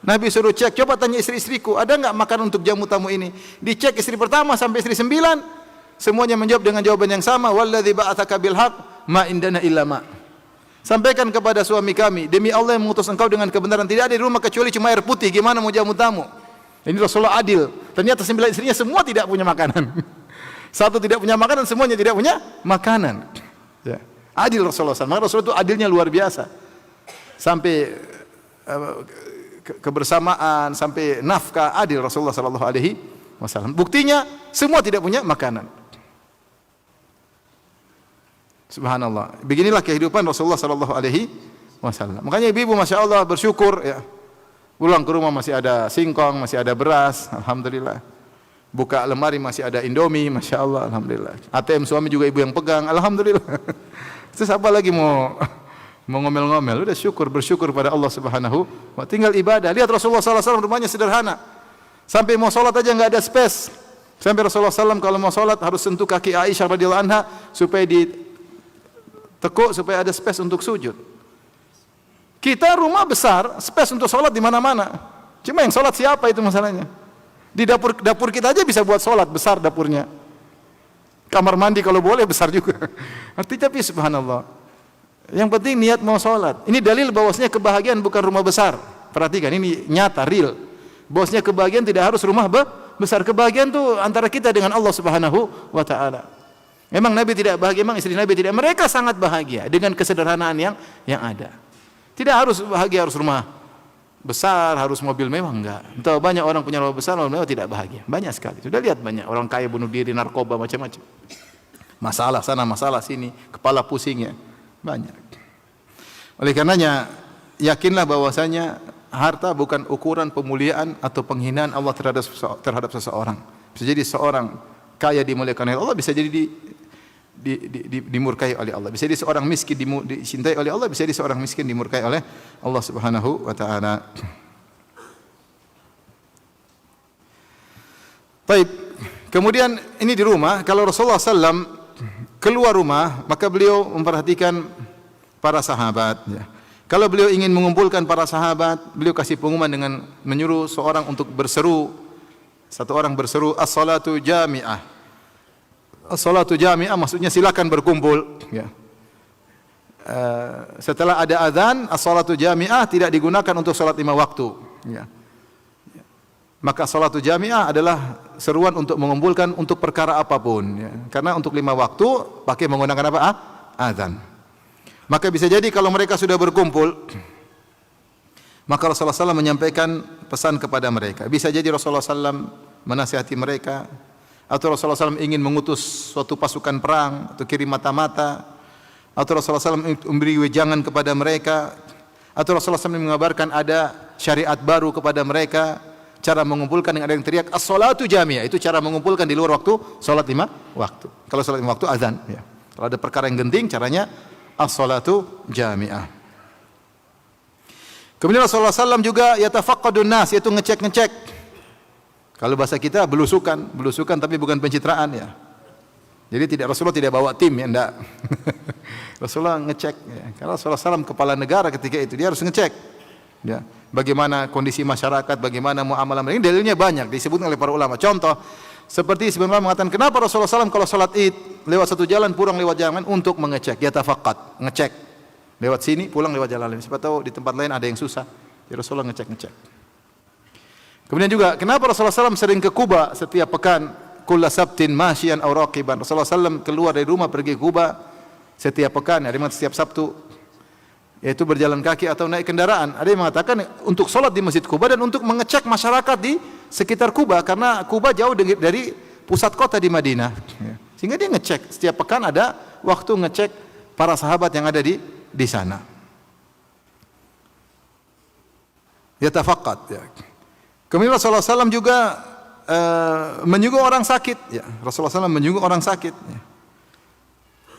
Nabi suruh cek, coba tanya istri-istriku, ada enggak makan untuk jamu tamu ini? Dicek istri pertama sampai istri 9, semuanya menjawab dengan jawaban yang sama, walladzi ba'atsaka bil haqq ma indana illa ma. Sampaikan kepada suami kami, demi Allah yang mengutus engkau dengan kebenaran, tidak ada di rumah kecuali cuma air putih, gimana mau jamu tamu? Ini Rasulullah adil. Ternyata 9 istrinya semua tidak punya makanan. Satu tidak punya makanan, semuanya tidak punya makanan. Ya. Adil Rasulullah SAW. Maka Rasulullah itu adilnya luar biasa. Sampai kebersamaan, sampai nafkah, adil Rasulullah SAW. Buktinya semua tidak punya makanan. Subhanallah. Beginilah kehidupan Rasulullah SAW. Makanya ibu-ibu masya Allah bersyukur ya. Pulang ke rumah masih ada singkong, masih ada beras, alhamdulillah. Buka lemari masih ada Indomie, masya Allah, alhamdulillah. ATM suami juga ibu yang pegang, alhamdulillah. Terus apa lagi mau ngomel-ngomel? Udah bersyukur pada Allah Subhanahu wa. Tinggal ibadah. Lihat Rasulullah SAW rumahnya sederhana. Sampai mau sholat aja nggak ada space. Sampai Rasulullah SAW kalau mau sholat harus sentuh kaki Aisyah radhiyallahu anha supaya ditekuk supaya ada space untuk sujud. Kita rumah besar, space untuk sholat di mana-mana. Cuma yang sholat siapa itu masalahnya. Di dapur kita aja bisa buat sholat, besar dapurnya. Kamar mandi kalau boleh besar juga. Artinya tapi subhanallah. Yang penting niat mau sholat. Ini dalil bahwasanya kebahagiaan bukan rumah besar. Perhatikan, ini nyata, real. Bahwasanya kebahagiaan tidak harus rumah besar. Kebahagiaan itu antara kita dengan Allah Subhanahu wa ta'ala. Memang Nabi tidak bahagia, memang istri Nabi tidak. Mereka sangat bahagia dengan kesederhanaan yang ada. Tidak harus bahagia, harus rumah besar, harus mobil mewah, enggak. Entah banyak orang punya rumah besar, mobil mewah tidak bahagia. Banyak sekali. Sudah lihat banyak orang kaya bunuh diri, narkoba, macam-macam. Masalah sana, masalah sini, kepala pusingnya. Banyak. Oleh karenanya, yakinlah bahwasanya harta bukan ukuran pemuliaan atau penghinaan Allah terhadap seseorang. Bisa jadi seorang kaya dimuliakan oleh Allah, bisa jadi dimurkai oleh Allah. Bisa jadi seorang miskin dicintai oleh Allah, bisa jadi seorang miskin dimurkai oleh Allah Subhanahu wa taala. Baik. Kemudian ini di rumah, kalau Rasulullah SAW keluar rumah, maka beliau memperhatikan para sahabat ya. Kalau beliau ingin mengumpulkan para sahabat, beliau kasih pengumuman dengan menyuruh seorang untuk berseru. Satu orang berseru, as-salatu jami'ah. As-salatu jami'ah maksudnya silakan berkumpul ya. Setelah ada azan, as-salatu jami'ah tidak digunakan untuk salat 5 waktu ya. Maka salatu jami'ah adalah seruan untuk mengumpulkan untuk perkara apapun ya. Karena untuk 5 waktu pakai menggunakan apa? Azan. Maka bisa jadi kalau mereka sudah berkumpul, maka Rasulullah SAW menyampaikan pesan kepada mereka. Bisa jadi Rasulullah SAW menasihati mereka, atau Rasulullah SAW ingin mengutus suatu pasukan perang atau kirim mata-mata, atau Rasulullah SAW memberi wejangan kepada mereka, atau Rasulullah SAW mengabarkan ada syariat baru kepada mereka, cara mengumpulkan yang ada yang teriak as-salatu jami'ah, itu cara mengumpulkan di luar waktu salat 5 waktu. Kalau salat 5 waktu azan ya. Kalau ada perkara yang genting caranya as-salatu jami'ah. Kemudian Rasulullah SAW juga yatafaqqadun nas, yaitu ngecek-ngecek. Kalau bahasa kita belusukan tapi bukan pencitraan ya. Jadi Rasulullah tidak bawa tim ya, enggak. Rasulullah ngecek ya. Karena Rasulullah SAW kepala negara ketika itu dia harus ngecek ya. Bagaimana kondisi masyarakat, bagaimana muamalah mereka. Ini dalilnya banyak disebutkan oleh para ulama. Contoh seperti sebenarnya mengatakan kenapa Rasulullah SAW kalau salat Id lewat satu jalan pulang lewat jalan untuk mengecek, yatafaqqad, ngecek. Lewat sini pulang lewat jalan lain. Siapa tahu di tempat lain ada yang susah. Jadi Rasulullah ngecek-ngecek. Kemudian juga kenapa Rasulullah SAW sering ke Kuba setiap pekan, kulla sabtin masyian aw raqiban. Rasulullah SAW keluar dari rumah pergi ke Kuba setiap pekan, ada yang setiap Sabtu, yaitu berjalan kaki atau naik kendaraan. Ada yang mengatakan untuk sholat di Masjid Kuba dan untuk mengecek masyarakat di sekitar Kuba, karena Kuba jauh dari pusat kota di Madinah. Sehingga dia ngecek setiap pekan, ada waktu ngecek para sahabat yang ada di sana. Yatafaqqad ya. Kemudian Rasulullah SAW juga menyungguh orang sakit. Ya, Rasulullah SAW menyungguh orang sakit. Ya.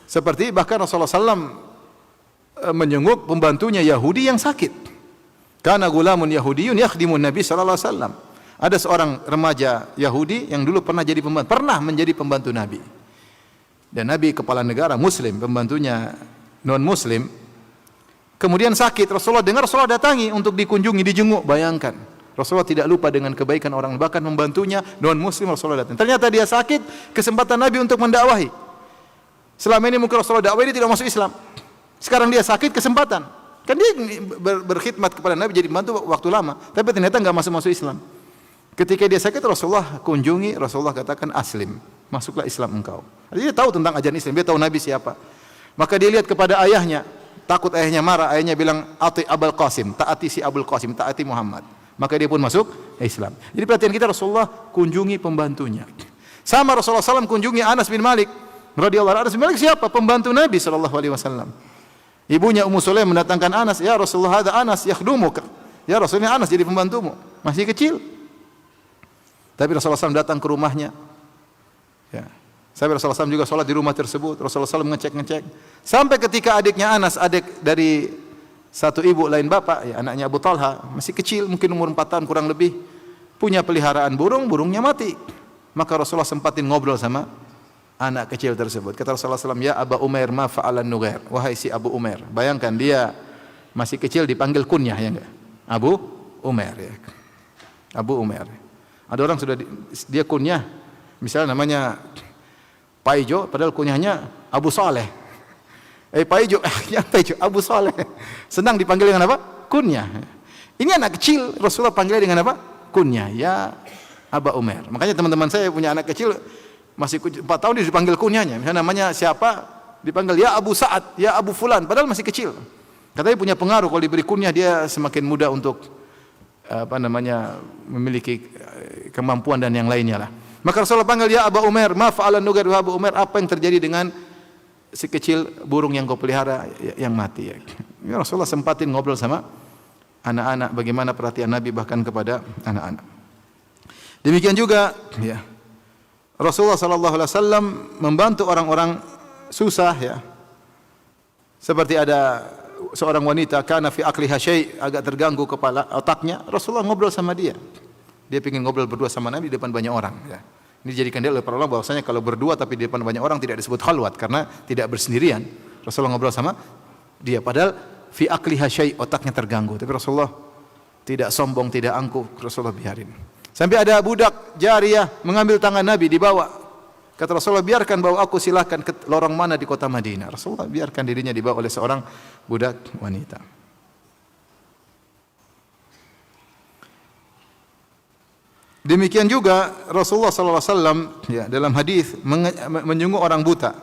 Seperti bahkan Rasulullah SAW menyungguh pembantunya Yahudi yang sakit. Kana gulamun Yahudiyyun yakhdimun Nabi sallallahu alaihi wasallam. Ada seorang remaja Yahudi yang dulu pernah menjadi pembantu Nabi. Dan Nabi kepala negara muslim, pembantunya non muslim. Kemudian sakit, Rasulullah dengar, Rasulullah datangi untuk dikunjungi, dijenguk. Bayangkan, Rasulullah tidak lupa dengan kebaikan orang, bahkan membantunya non muslim Rasulullah datang. Ternyata dia sakit, kesempatan Nabi untuk mendakwahi. Selama ini mungkin Rasulullah dakwah, dia tidak masuk Islam. Sekarang dia sakit, kesempatan. Kan dia berkhidmat kepada Nabi jadi pembantu waktu lama, tapi ternyata enggak masuk Islam. Ketika dia sakit, Rasulullah kunjungi, Rasulullah katakan aslim, masuklah Islam engkau. Dia tahu tentang ajaran Islam, dia tahu Nabi siapa. Maka dia lihat kepada ayahnya, takut ayahnya marah, ayahnya bilang ati Abul Qasim, taati si Abul Qasim, taati Muhammad. Maka dia pun masuk Islam. Jadi perhatian kita, Rasulullah kunjungi pembantunya. Sama Rasulullah SAW kunjungi Anas bin Malik radhiyallahu anhu. Anas bin Malik siapa? Pembantu Nabi SAW. Ibunya Ummu Sulaim mendatangkan Anas, ya Rasulullah, ada Anas yakhdumuka. Ya Rasulullah, Anas jadi pembantumu, masih kecil. Tapi Rasulullah SAW datang ke rumahnya. Ya. Sampai Rasulullah SAW juga sholat di rumah tersebut. Rasulullah SAW ngecek. Sampai ketika adiknya Anas, adik dari satu ibu lain bapak, ya, anaknya Abu Talha, masih kecil, mungkin umur 4 tahun kurang lebih, punya peliharaan burung, burungnya mati. Maka Rasulullah sempatin ngobrol sama anak kecil tersebut. Kata Rasulullah SAW, ya Aba Umair ma fa'alan Nughair. Wahai si Abu Umair. Bayangkan dia masih kecil dipanggil kunyah, ya enggak? Abu Umair, ya. Abu Umair. Ada orang sudah dia kunyah, misalnya namanya Paijo, padahal kunyahnya Abu Saleh. Paijo, Paijo, Abu Saleh. Senang dipanggil dengan apa? Kunyah. Ini anak kecil, Rasulullah panggilnya dengan apa? Kunyah, ya Aba Umair. Makanya teman-teman saya punya anak kecil, masih 4 tahun dia dipanggil kunyahnya. Misalnya namanya siapa, dipanggil ya Abu Sa'ad, ya Abu Fulan, padahal masih kecil. Katanya punya pengaruh, kalau diberi kunyah dia semakin mudah untuk memiliki kemampuan dan yang lainnya lah. Maka Rasulullah panggil ya Aba Umair, ma fa'alan Nughair wa Abu Umair, apa yang terjadi dengan si kecil burung yang kau pelihara yang mati, ya. Rasulullah sempatin ngobrol sama anak-anak, bagaimana perhatian Nabi bahkan kepada anak-anak. Demikian juga, ya, Rasulullah sallallahu alaihi wasallam membantu orang-orang susah, ya. Seperti ada seorang wanita kana fi aqliha syai', agak terganggu kepala otaknya, Rasulullah ngobrol sama dia. Dia ingin ngobrol berdua sama Nabi di depan banyak orang, ya. Ini dijadikan dia oleh para ulama bahwasanya kalau berdua tapi di depan banyak orang tidak disebut khalwat karena tidak bersendirian. Rasulullah ngobrol sama dia padahal fi aqliha syai', otaknya terganggu, tapi Rasulullah tidak sombong, tidak angkuh, Rasulullah biarin. Sampai ada budak jariyah mengambil tangan Nabi, dibawa. Kata Rasulullah, biarkan bawa aku, silahkan ke lorong mana di kota Madinah. Rasulullah biarkan dirinya dibawa oleh seorang budak wanita. Demikian juga Rasulullah SAW, ya, dalam hadis menyungguh orang buta.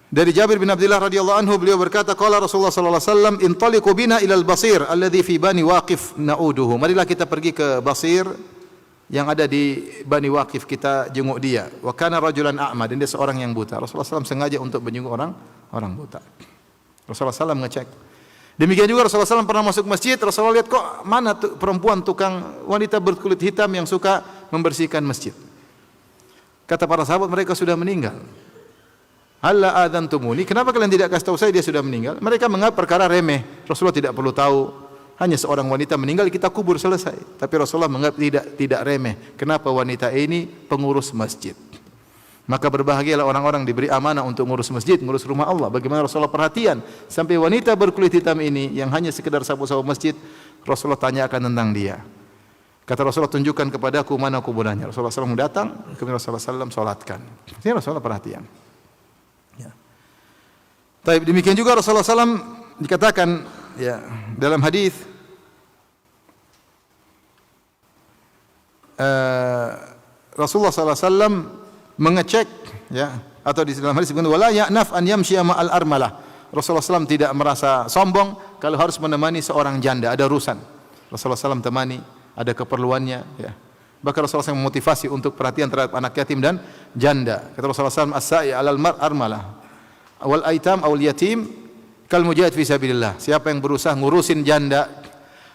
Dari Jabir bin Abdullah radhiyallahu anhu, beliau berkata, qala Rasulullah sallallahu alaihi wasallam, intaliqu bina ilal Basir alladhi fi Bani Waqif na'uduhu. Marilah kita pergi ke Basir yang ada di Bani Waqif, kita jenguk dia. Wa kana rajulan a'ma, dan dia seorang yang buta. Rasulullah SAW sengaja untuk menjenguk orang buta. Rasulullah SAW ngecek. Demikian juga Rasulullah SAW pernah masuk masjid, Rasulullah lihat kok mana perempuan tukang wanita berkulit hitam yang suka membersihkan masjid. Kata para sahabat, mereka sudah meninggal. Halla adzantumuni, kenapa kalian tidak kasih tahu saya dia sudah meninggal? Mereka menganggap perkara remeh. Rasulullah tidak perlu tahu. Hanya seorang wanita meninggal kita kubur, selesai. Tapi Rasulullah menganggap tidak remeh. Kenapa wanita ini pengurus masjid? Maka berbahagialah orang-orang diberi amanah untuk ngurus masjid, ngurus rumah Allah. Bagaimana Rasulullah perhatian sampai wanita berkulit hitam ini yang hanya sekedar sapu-sapu masjid, Rasulullah tanyakan tentang dia. Kata Rasulullah, tunjukkan kepadaku mana kuburannya. Rasulullah SAW datang, kemudian Rasulullah SAW solatkan. Ini Rasulullah perhatian. Ya. Tapi demikian juga Rasulullah SAW dikatakan, ya, dalam hadis Rasulullah SAW mengecek, ya, atau di dalam hadis disebutkan wala ya'naf an yamshiya ma'al armalah. Rasulullah SAW tidak merasa sombong kalau harus menemani seorang janda, ada urusan. Rasulullah SAW temani, ada keperluannya, ya. Bahkan Rasulullah SAW memotivasi untuk perhatian terhadap anak yatim dan janda. Kata Rasulullah SAW, as-sa'i 'alal armalah wal aitam awal yatim kal mujahid fi sabilillah. Siapa yang berusaha ngurusin janda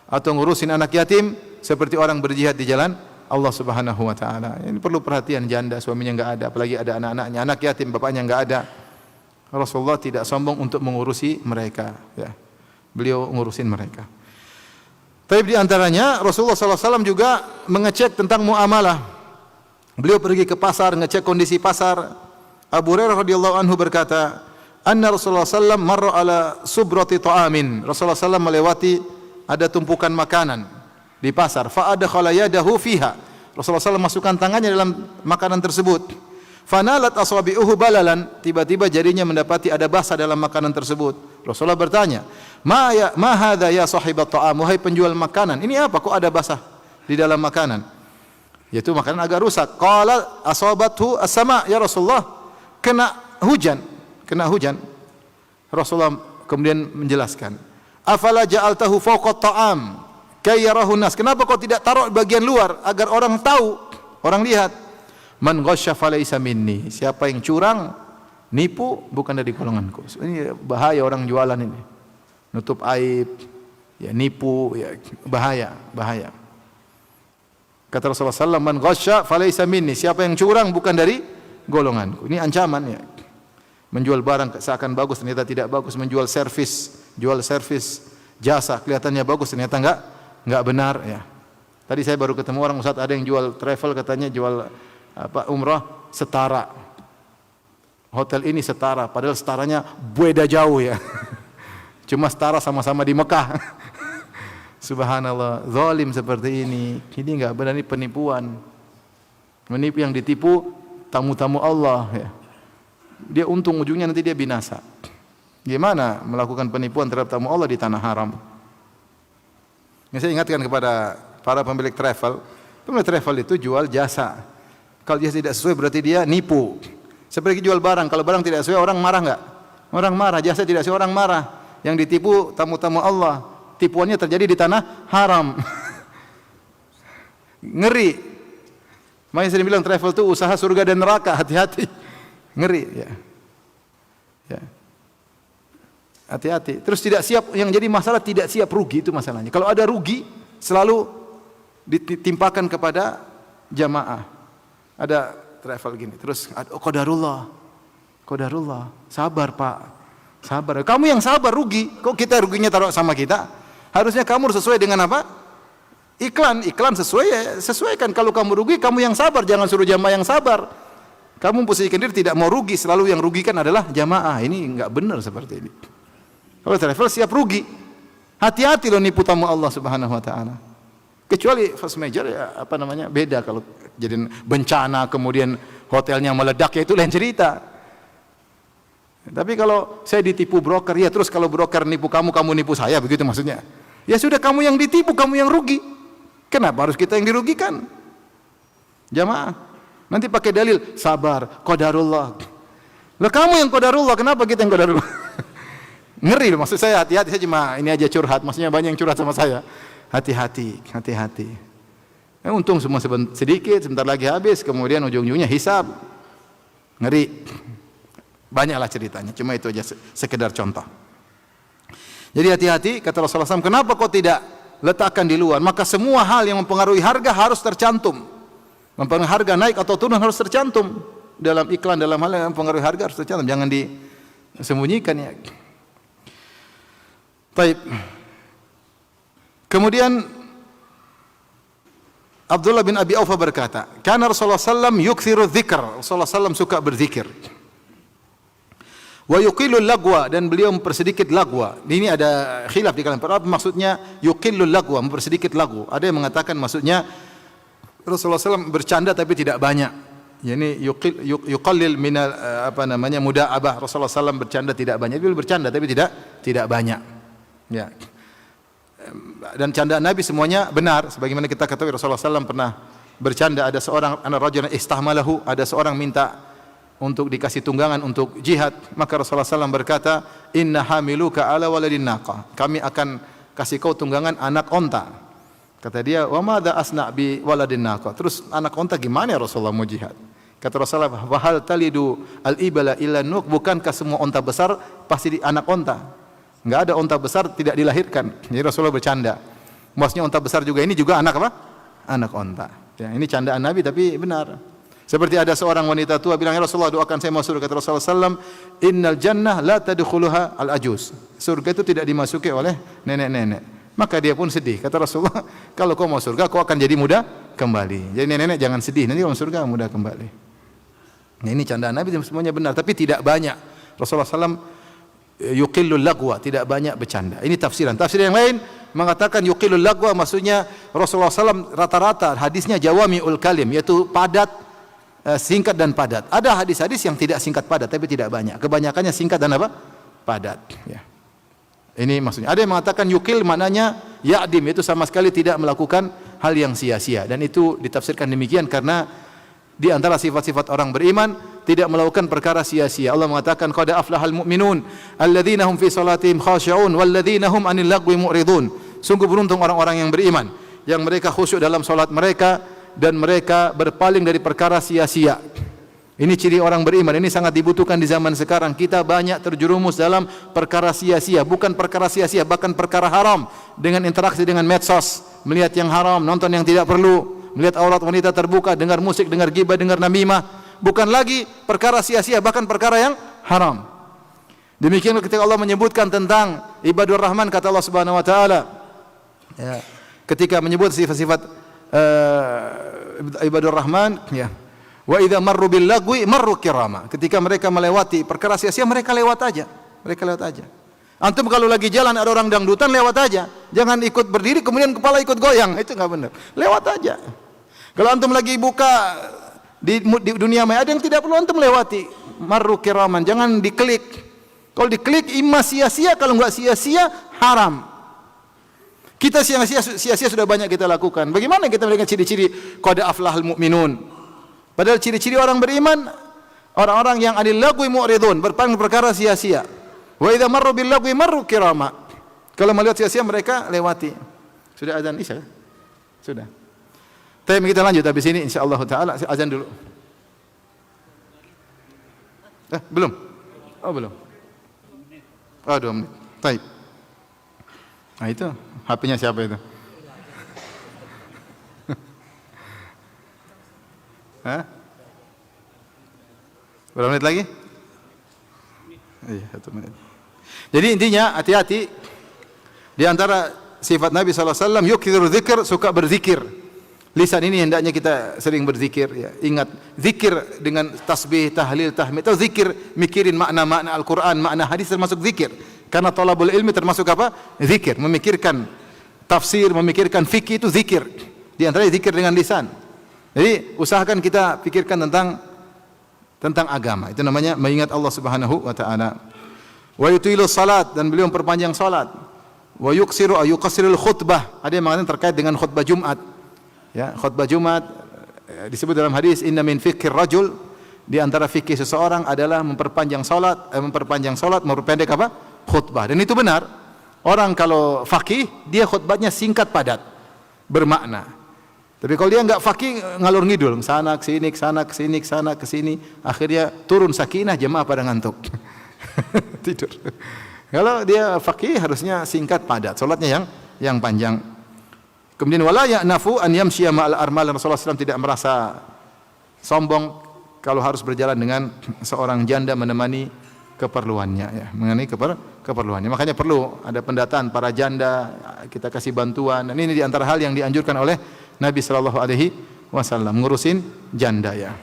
atau ngurusin anak yatim seperti orang berjihad di jalan Allah Subhanahu wa taala. Ini perlu perhatian, janda suaminya enggak ada, apalagi ada anak-anaknya, anak yatim bapaknya enggak ada. Rasulullah tidak sombong untuk mengurusi mereka, ya. Beliau ngurusin mereka. Tapi di antaranya Rasulullah SAW juga mengecek tentang muamalah. Beliau pergi ke pasar, ngecek kondisi pasar. Abu Hurairah radhiyallahu anhu berkata, anna Rasulullah SAW marra ala subrati ta'amin. Rasulullah SAW melewati ada tumpukan makanan di pasar. Fa adkhala yadahu fiha. Rasulullah SAW masukkan tangannya dalam makanan tersebut. Fanalat asabi'uhu balalan. Tiba-tiba jarinya mendapati ada basah dalam makanan tersebut. Rasulullah bertanya, ma hadza ya sahibat ta'am, wahai penjual makanan, ini apa kok ada basah di dalam makanan? Yaitu makanan agak rusak. Qala asabathu as-sama, ya Rasulullah, kena hujan. Rasulullah kemudian menjelaskan, afala ja'altahu fawqa ta'am kay yarahu nas, kenapa kau tidak taruh bagian luar agar orang tahu, orang lihat. Man ghasya falaysa minni, siapa yang curang, nipu, bukan dari golonganku. Ini bahaya orang jualan ini. Nutup aib, ya nipu, ya bahaya. Kata Rasulullah SAW, man ghasya falaysa minni, siapa yang curang bukan dari golonganku. Ini ancaman ya. Menjual barang seakan bagus ternyata tidak bagus, menjual jual servis jasa kelihatannya bagus ternyata enggak benar ya. Tadi saya baru ketemu orang Ustaz, ada yang jual travel, katanya jual umrah setara. Hotel ini setara, padahal setaranya beda jauh ya. Cuma setara sama-sama di Mekah. Subhanallah, zalim seperti ini. Ini enggak benar, ini penipuan. Menipu, yang ditipu tamu-tamu Allah ya. Dia untung, ujungnya nanti dia binasa. Gimana melakukan penipuan terhadap tamu Allah di tanah haram? Ini saya ingatkan kepada para pemilik travel. Pemilik travel itu jual jasa. Kalau dia tidak sesuai berarti dia nipu. Seperti jual barang, kalau barang tidak sesuai orang marah enggak? Orang marah, jasa tidak sesuai orang marah. Yang ditipu tamu-tamu Allah. Tipuannya terjadi di tanah haram. Ngeri. Makanya saya bilang travel itu usaha surga dan neraka, hati-hati. Ngeri ya. Ya. Hati-hati. Terus tidak siap, yang jadi masalah tidak siap rugi, itu masalahnya. Kalau ada rugi selalu ditimpakan kepada jamaah. Ada travel gini, terus qadarullah, sabar Pak, sabar. Kamu yang sabar rugi, kok kita ruginya taruh sama kita? Harusnya kamu sesuai dengan apa? Iklan sesuaikan. Kalau kamu rugi, kamu yang sabar, jangan suruh jamaah yang sabar. Kamu posisikan diri tidak mau rugi, selalu yang rugikan adalah jamaah. Ini enggak benar seperti ini. Kalau travel siap rugi, hati-hati loh nipu tamu Allah Subhanahu wa taala. Kecuali first major ya, beda. Kalau jadi bencana kemudian hotelnya meledak, ya itu lain cerita. Tapi kalau saya ditipu broker, ya terus kalau broker nipu kamu nipu saya, begitu maksudnya. Ya sudah, kamu yang ditipu, kamu yang rugi. Kenapa harus kita yang dirugikan? Jamaah. Nanti pakai dalil sabar, qadarullah. Lah kamu yang qadarullah, kenapa kita yang qadarullah? Ngeri loh, maksud saya hati-hati. Saya cuma ini aja curhat, maksudnya banyak yang curhat sama saya. Hati-hati. Untung semua sedikit, sebentar lagi habis, kemudian ujung-ujungnya hisab. Ngeri. Banyaklah ceritanya, cuma itu aja sekedar contoh. Jadi hati-hati, kata Rasulullah SAW, kenapa kau tidak letakkan di luar? Maka semua hal yang mempengaruhi harga harus tercantum. Mempengaruhi harga naik atau turun harus tercantum. Dalam iklan, dalam hal yang mempengaruhi harga harus tercantum. Jangan disembunyikan ya. Baik. Kemudian Abdullah bin Abi Aufa berkata, "Kana Rasulullah sallam yukthiru dzikr." Rasulullah sallam suka berzikir. Wa yuqillul lagwa, dan beliau mempersedikit lagwa. Ini ada khilaf di kalangan para ulama, maksudnya yuqillul lagwa, mempersedikit lagu. Ada yang mengatakan maksudnya Rasulullah sallam bercanda tapi tidak banyak. Yani yuqallil min muda'abah. Rasulullah sallam bercanda tidak banyak. Beliau bercanda tapi tidak banyak. Ya. Dan candaan Nabi semuanya benar, sebagaimana kita ketahui Rasulullah SAW pernah bercanda. Ada seorang anak rajul istahmalahu, ada seorang minta untuk dikasih tunggangan untuk jihad, maka Rasulullah SAW berkata, inna hamiluka ala waladin naqa, kami akan kasih kau tunggangan anak onta. Kata dia, wa madza asna bi waladin naqa, terus anak onta gimana ya Rasulullah mau jihad? Kata Rasulullah, wa hal talidu al ibala illa nuq, bukankah semua onta besar pasti anak onta? Enggak ada onta besar tidak dilahirkan. Jadi Rasulullah bercanda. Maksudnya onta besar juga, ini juga anak apa? Anak onta. Ya, ini candaan Nabi tapi benar. Seperti ada seorang wanita tua bilang, ya Rasulullah doakan saya masuk. Kata Rasulullah SAW, innal jannah la tadkhuluha al ajuz. Surga itu tidak dimasuki oleh nenek-nenek. Maka dia pun sedih. Kata Rasulullah, kalau kau mau surga, kau akan jadi muda kembali. Jadi nenek-nenek jangan sedih, nanti kau masuk surga muda kembali. Nah, ini candaan Nabi, semuanya benar, tapi tidak banyak. Rasulullah SAW yuqillul lagwa, tidak banyak bercanda. Ini tafsiran. Tafsir yang lain mengatakan yuqillul lagwa, maksudnya Rasulullah SAW rata-rata hadisnya jawami'ul kalim, yaitu padat, singkat dan padat. Ada hadis-hadis yang tidak singkat padat, tapi tidak banyak. Kebanyakannya singkat dan apa? Padat. Ya. Ini maksudnya. Ada yang mengatakan yukil maknanya ya'dim, itu sama sekali tidak melakukan hal yang sia-sia, dan itu ditafsirkan demikian karena di antara sifat-sifat orang beriman tidak melakukan perkara sia-sia. Allah mengatakan qad aflahal mu'minun alladzina hum fi salatihim khashi'un walladzina hum 'anil lagwi mu'ridun. Sungguh beruntung orang-orang yang beriman yang mereka khusyuk dalam salat mereka dan mereka berpaling dari perkara sia-sia. Ini ciri orang beriman. Ini sangat dibutuhkan di zaman sekarang. Kita banyak terjerumus dalam perkara sia-sia, bukan perkara sia-sia, bahkan perkara haram, dengan interaksi dengan medsos, melihat yang haram, nonton yang tidak perlu, melihat aurat wanita terbuka, dengar musik, dengar ghibah, dengar namimah. Bukan lagi perkara sia-sia, bahkan perkara yang haram. Demikian ketika Allah menyebutkan tentang ibadur rahman, kata Allah Subhanahu wa taala, ya, ketika menyebut sifat-sifat ibadur rahman, ya, wa idza marru bil lagwi marru kirama. Ketika mereka melewati perkara sia-sia, mereka lewat aja. Mereka lewat aja. Antum kalau lagi jalan ada orang dangdutan, lewat aja. Jangan ikut berdiri kemudian kepala ikut goyang. Itu enggak benar. Lewat aja. Kalau antum lagi buka di dunia maya, ada yang tidak perlu antum lewati. Marru kiraman, jangan diklik. Kalau diklik imma sia-sia, kalau enggak sia-sia haram. Kita sia-sia sudah banyak kita lakukan. Bagaimana kita melihat ciri-ciri qad aflahal mu'minun? Padahal ciri-ciri orang beriman, orang-orang yang anil lagwi mu'ridun, berpaling perkara sia-sia. Wa idza marru bil lagwi marru kirama. Kalau melihat sia-sia mereka lewati. Sudah azan Isya? Sudah. Tapi kita lanjut habis ini insyaallah taala azan dulu. Belum. Oh, belum. Oh, 2 menit. Baik. Nah, itu HP-nya siapa itu? Hah? Berapa menit lagi? Iya, 1 menit. Jadi intinya hati-hati. Di antara sifat Nabi SAW, yukthiru dzikr, suka berzikir. Lisan ini hendaknya kita sering berzikir. Ya. Ingat, zikir dengan tasbih, tahlil, tahmid, atau zikir mikirin makna-makna Al-Quran, makna hadis termasuk zikir. Karena thalabul ilmi termasuk apa? Zikir. Memikirkan tafsir, memikirkan fikih itu zikir. Di antaranya zikir dengan lisan. Jadi usahakan kita pikirkan tentang agama. Itu namanya mengingat Allah Subhanahu wa taala. Wa yutilu salat, dan beliau memperpanjang salat. Wa yuqsiru ayuqsirul khutbah. Ada yang mengatakan terkait dengan khutbah Jumat. Ya, khutbah Jumat disebut dalam hadis inna min fiqhir rajul, di antara fikih seseorang adalah memperpanjang salat, memperpendek apa? Khutbah. Dan itu benar. Orang kalau faqih, dia khutbahnya singkat padat, bermakna. Tapi kalau dia enggak faqih, ngalur ngidul, sana ke sini, ke sana ke sini, ke sana ke sini, akhirnya turun sakinah, jemaah pada ngantuk. Tidur. Kalau dia faqih harusnya singkat padat, salatnya yang panjang. Kemudian wala ya'nafu an yamshiya ma'al armal, Rasulullah SAW tidak merasa sombong kalau harus berjalan dengan seorang janda menemani keperluannya, ya, mengenai keperluannya. Makanya perlu ada pendataan para janda, kita kasih bantuan. Dan ini di antara hal yang dianjurkan oleh Nabi sallallahu alaihi wasallam, ngurusin janda, ya.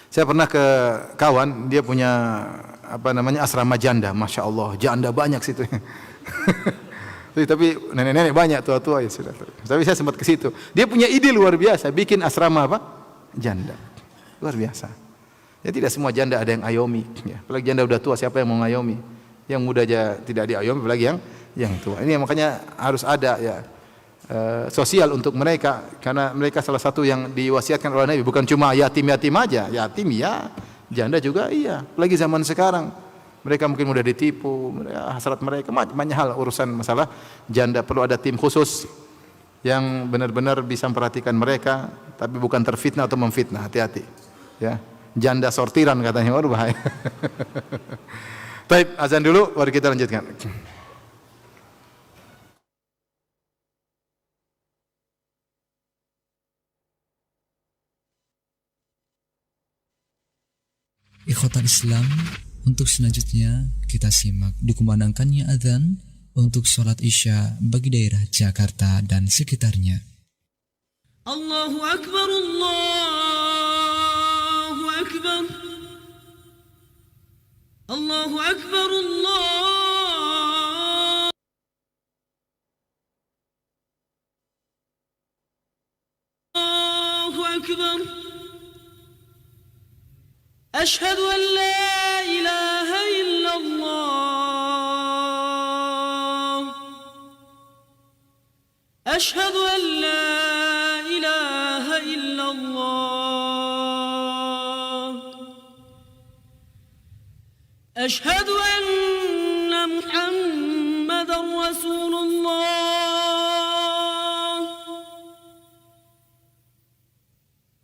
Saya pernah ke kawan, dia punya asrama janda, masya Allah, janda banyak situ. Tapi nenek-nenek banyak, tua-tua ya sudah. Tapi saya sempat ke situ. Dia punya ide luar biasa, bikin asrama janda, luar biasa. Ya, tidak semua janda ada yang ayomi. Ya. Apalagi janda udah tua, siapa yang mau ngayomi? Yang muda aja tidak diayomi, apalagi yang tua. Ini makanya harus ada, ya, sosial untuk mereka, karena mereka salah satu yang diwasiatkan oleh Nabi, bukan cuma yatim-yatim aja, yatim ya, janda juga iya. Apalagi zaman sekarang, mereka mungkin mudah ditipu, hasrat mereka, banyak hal urusan masalah janda. Perlu ada tim khusus yang benar-benar bisa memperhatikan mereka, tapi bukan terfitnah atau memfitnah. Hati-hati, ya. Janda sortiran katanya, bahaya. Baik, azan dulu, baru kita lanjutkan. Ikhwatal Islam, untuk selanjutnya kita simak dikumandangkannya adzan untuk sholat Isya bagi daerah Jakarta dan sekitarnya. Allahu Akbar, Allahu Akbar, Allahu Akbar, Allahu Akbar. Ashhadu an la ilaha illallah. Ashhadu an la ilaha illallah. Ashhadu anna Muhammadar Rasulullah.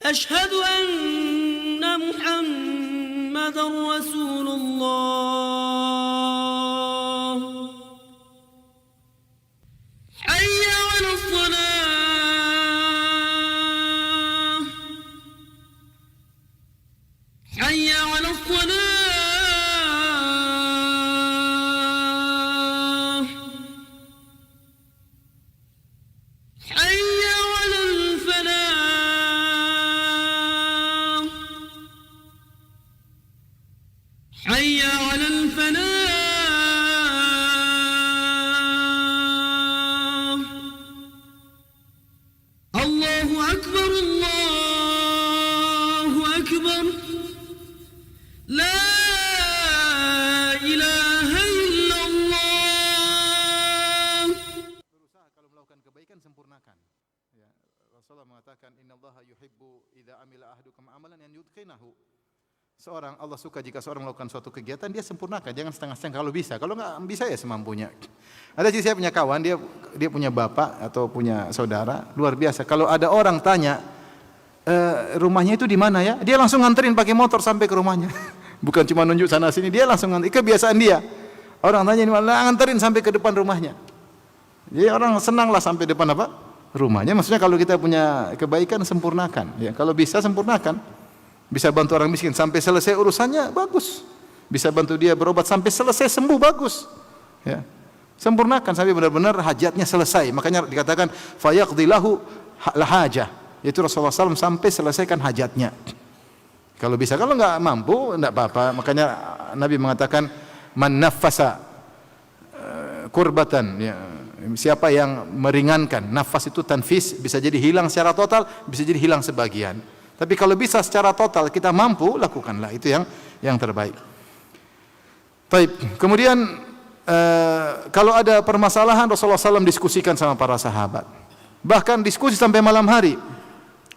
Ashhadu anna Muhammadar Rasulullah. Hayya 'alas salah. Hayya 'alas salah. Hayya 'alal falah. Hayya 'alal falah. Allahu Akbar, Allahu Akbar. La ilaha illallah. Berusaha kalau melakukan kebaikan sempurnakan. Ya, Rasulullah mengatakan innallaha yuhibbu idza amila ahadukum amalan an yutqinahu. Allah suka jika seorang melakukan suatu kegiatan dia sempurnakan, jangan setengah-setengah kalau bisa. Kalau enggak bisa ya semampunya. Ada sih saya punya kawan, dia punya bapak atau punya saudara, luar biasa. Kalau ada orang tanya rumahnya itu di mana ya? Dia langsung nganterin pakai motor sampai ke rumahnya. Bukan cuma nunjuk sana sini, dia langsung nganterin. Kebiasaan dia. Orang tanya di mana, nganterin sampai ke depan rumahnya. Jadi orang senanglah sampai depan apa? Rumahnya. Maksudnya kalau kita punya kebaikan sempurnakan. Ya, kalau bisa sempurnakan. Bisa bantu orang miskin sampai selesai urusannya, bagus. Bisa bantu dia berobat sampai selesai sembuh, bagus. Ya. Sempurnakan sampai benar-benar hajatnya selesai. Makanya dikatakan fayaqdilahu lahajah. Itu Rasulullah SAW sampai selesaikan hajatnya. Kalau bisa, kalau enggak mampu, enggak apa-apa. Makanya Nabi mengatakan man naffasa kurbatan, ya. Siapa yang meringankan, nafas itu tanfis, bisa jadi hilang secara total, bisa jadi hilang sebagian. Tapi kalau bisa secara total kita mampu, lakukanlah, itu yang terbaik. Baik, kemudian kalau ada permasalahan Rasulullah SAW diskusikan sama para sahabat. Bahkan diskusi sampai malam hari.